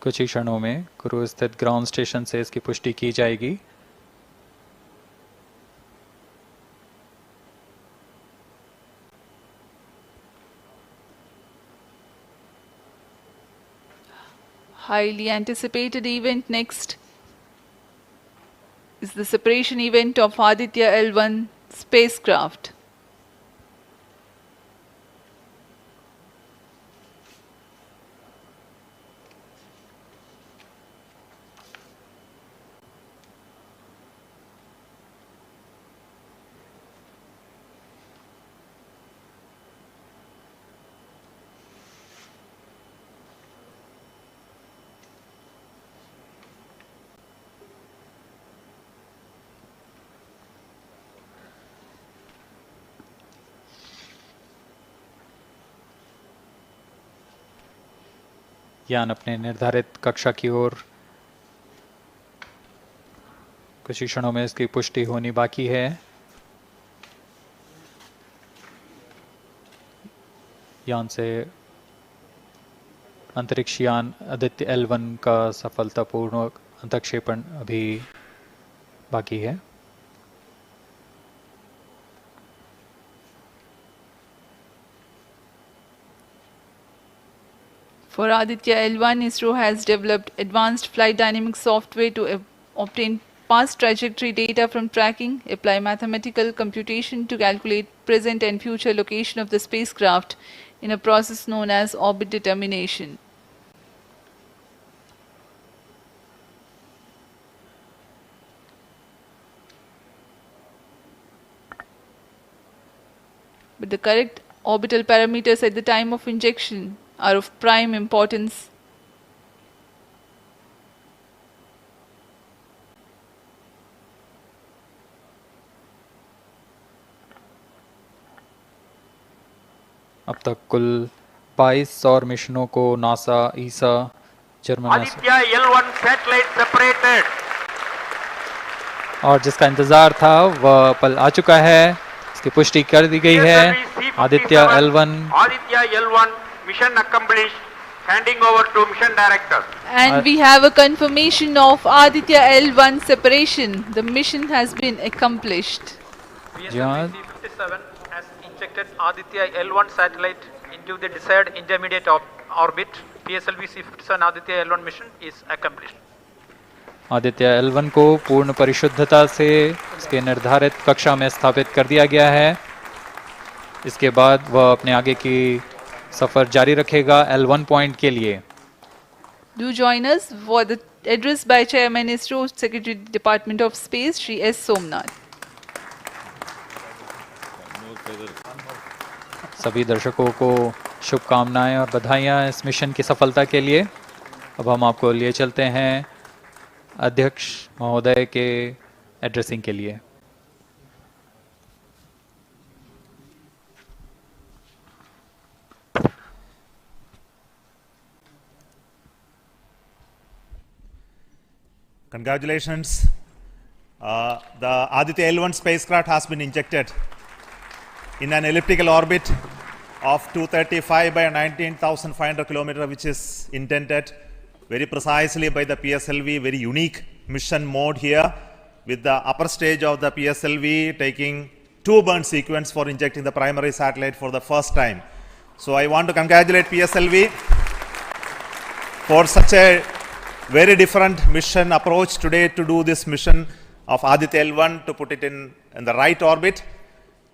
कुछ ही क्षणों में cruise स्थित ground station से इसकी पुष्टि की जाएगी। Highly anticipated event next is the separation event of Aditya-L1 spacecraft. यान अपने निर्धारित कक्षा की ओर कुछ ही क्षणों में इसकी पुष्टि होनी बाकी है। यान से अंतरिक्ष यान आदित्य-L1 का सफलतापूर्ण अंतःक्षेपण अभी बाकी है। For Aditya-L1, ISRO has developed advanced flight dynamics software to obtain past trajectory data from tracking, apply mathematical computation to calculate present and future location of the spacecraft in a process known as orbit determination. But the correct orbital parameters at the time of injection are of prime importance. अब तक कुल 22 और मिशनों को NASA, ईसा, German Aditya-L1 satellite separated. और जिसका इंतजार था वह पल आ चुका है, इसकी पुष्टि कर दी गई है। आदित्य-L1 mission accomplished. Handing over to mission director. And we have a confirmation of Aditya-L1 separation. The mission has been accomplished. PSLV C57 has injected Aditya-L1 satellite into the desired intermediate orbit. PSLV C57 Aditya-L1 mission is accomplished. आदित्य-L1 को पूर्ण परिशुद्धता से इसके निर्धारित कक्षा में स्थापित कर दिया गया है। इसके बाद वह अपने आगे की सफर जारी रखेगा L1 पॉइंट के लिए। Do join us for the address by Chairman ISRO Secretary Department of Space Shri S. Somnath. सभी दर्शकों को शुभकामनाएं और बधाइयां इस मिशन की सफलता के लिए। अब हम आपको लिए चलते हैं अध्यक्ष महोदय के एड्रेसिंग के लिए। Congratulations. The Aditya-L1 spacecraft has been injected in an elliptical orbit of 235 by 19,500 kilometers, which is intended very precisely by the PSLV, very unique mission mode here, with the upper stage of the PSLV taking 2 burn sequence for injecting the primary satellite for the first time. So I want to congratulate PSLV for such a very different mission approach today to do this mission of Aditya-L1 to put it in the right orbit.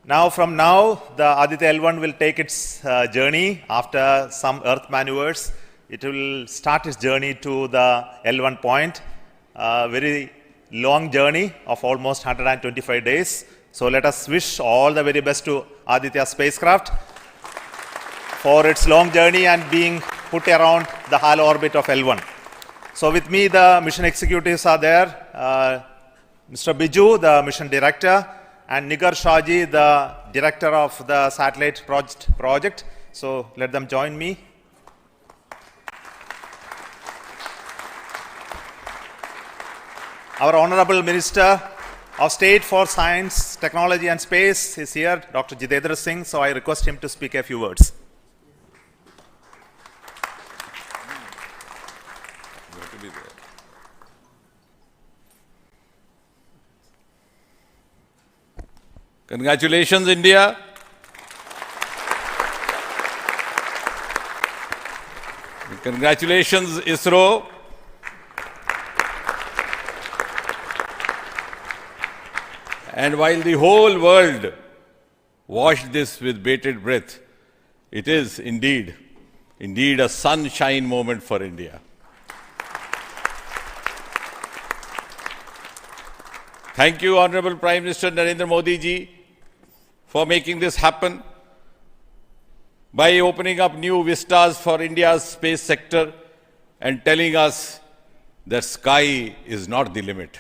Now, from now, the Aditya-L1 will take its journey after some Earth maneuvers. It will start its journey to the L1 point, a very long journey of almost 125 days. So let us wish all the very best to Aditya spacecraft for its long journey and being put around the halo orbit of L1. So with me, the mission executives are there. Mr. Biju, the mission director, and Nigar Shahji, the director of the satellite project. So let them join me. Our Honorable Minister of State for Science, Technology and Space is here, Dr. Jitendra Singh. So I request him to speak a few words. Congratulations, India. Congratulations, ISRO. And while the whole world watched this with bated breath, it is indeed a sunshine moment for India. Thank you, Honorable Prime Minister Narendra Modi ji, for making this happen by opening up new vistas for India's space sector and telling us that sky is not the limit.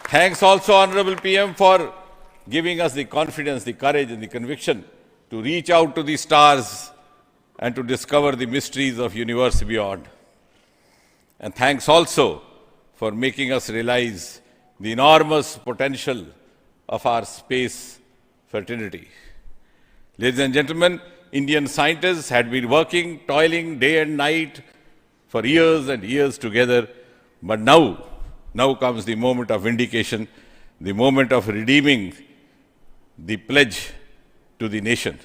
Thanks also, Honorable PM, for giving us the confidence, the courage and the conviction to reach out to the stars and to discover the mysteries of universe beyond. And thanks also for making us realize the enormous potential of our space fraternity. Ladies and gentlemen, Indian scientists had been working, toiling day and night for years and years together, but now comes the moment of vindication, the moment of redeeming the pledge to the nation.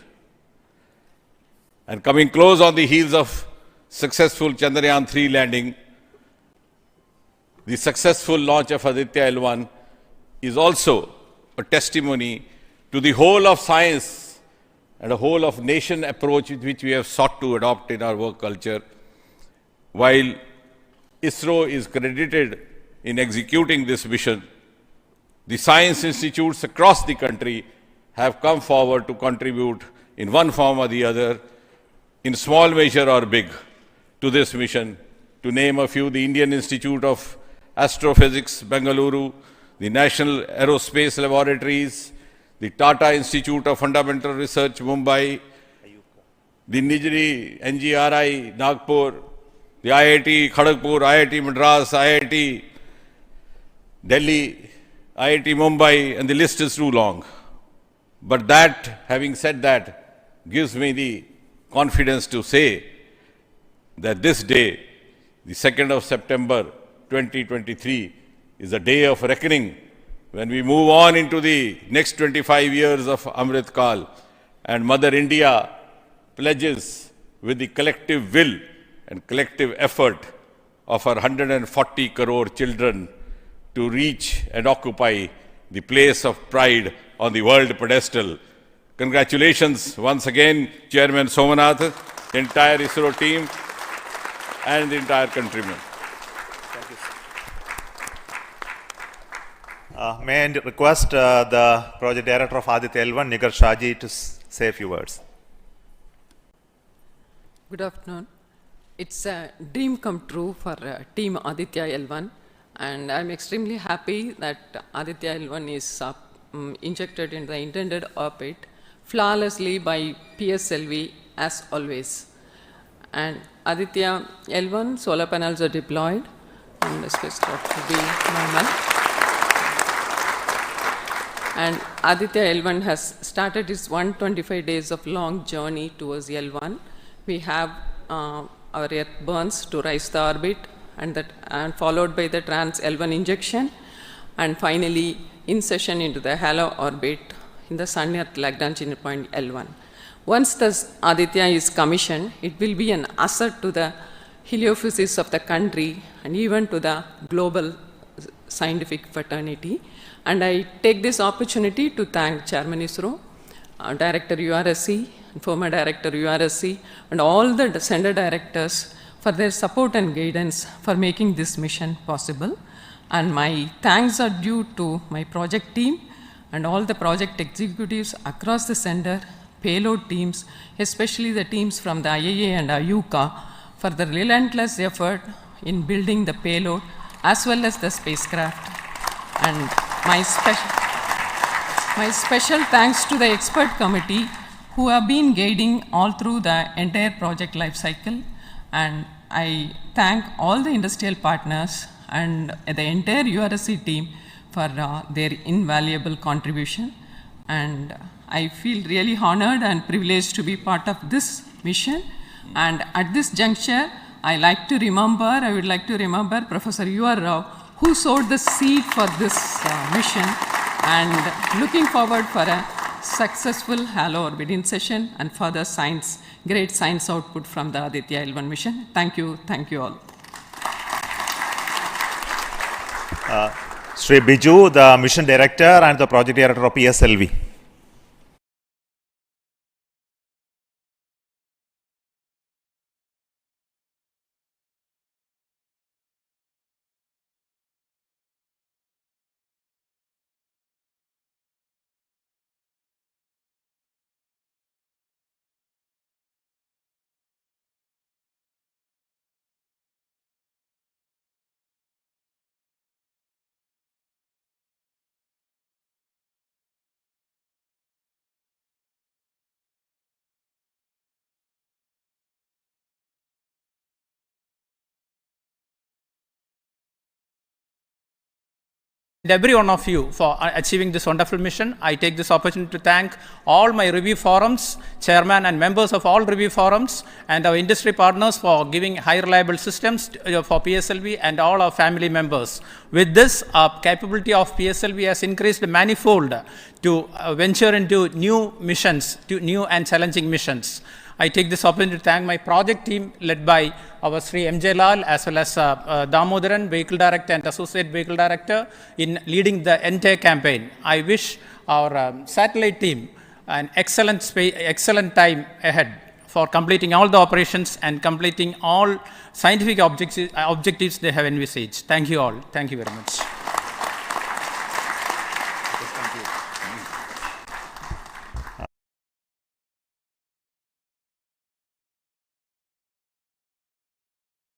And coming close on the heels of successful Chandrayaan-3 landing, the successful launch of Aditya-L1 is also a testimony to the whole of science and a whole of nation approach which we have sought to adopt in our work culture. While ISRO is credited in executing this mission, the science institutes across the country have come forward to contribute in one form or the other, in small measure or big, to this mission. To name a few, the Indian Institute of Astrophysics, Bengaluru, the National Aerospace Laboratories, the Tata Institute of Fundamental Research, Mumbai, the NGRI, Nagpur, the IIT Kharagpur, IIT Madras, IIT Delhi, IIT Mumbai, and the list is too long. But that, having said that, gives me the confidence to say that this day, the 2nd of September 2023, is a day of reckoning when we move on into the next 25 years of Amrit Kal, and Mother India pledges with the collective will and collective effort of our 140 crore children to reach and occupy the place of pride on the world pedestal. Congratulations once again, Chairman Somanath, the entire ISRO team, and the entire countrymen. Thank you. May I request the Project Director of Aditya-L1, Nigar Shaji, to say a few words. Good afternoon. It's a dream come true for Team Aditya-L1, and I'm extremely happy that Aditya-L1 is injected in the intended orbit flawlessly by PSLV as always. And Aditya-L1 solar panels are deployed and the spacecraft will be normal. And Aditya-L1 has started its 125 days of long journey towards L1. We have our Earth burns to rise the orbit, and followed by the trans-L1 injection, and finally insertion into the halo orbit in the Sun-Earth Lagrange point L1. Once the Aditya is commissioned, it will be an asset to the heliophysics of the country and even to the global scientific fraternity. And I take this opportunity to thank Chairman ISRO, Director URSC, former Director URSC, and all the Center Directors for their support and guidance for making this mission possible. And my thanks are due to my project team and all the project executives across the center, payload teams, especially the teams from the IAA and IUCA, for the relentless effort in building the payload as well as the spacecraft. And my special thanks to the expert committee who have been guiding all through the entire project life cycle. And I thank all the industrial partners and the entire URSC team for their invaluable contribution. And I feel really honored and privileged to be part of this mission. And at this juncture, I would like to remember Professor U.R. Rao, who sowed the seed for this mission, and looking forward for a successful halo orbit insertion and further great science output from the Aditya-L1 mission. Thank you all. Sri Biju, the Mission Director and the Project Director of PSLV. Every one of you for achieving this wonderful mission. I take this opportunity to thank all my review forums, chairman and members of all review forums, and our industry partners for giving high reliable systems for PSLV and all our family members. With this, our capability of PSLV has increased manifold to venture into new missions, to new and challenging missions. I take this opportunity to thank my project team led by our Sri MJ Lal as well as Damodaran, Vehicle Director and Associate Vehicle Director in leading the entire campaign. I wish our satellite team an excellent time ahead for completing all the operations and completing all scientific objectives they have envisaged. Thank you all. Thank you very much.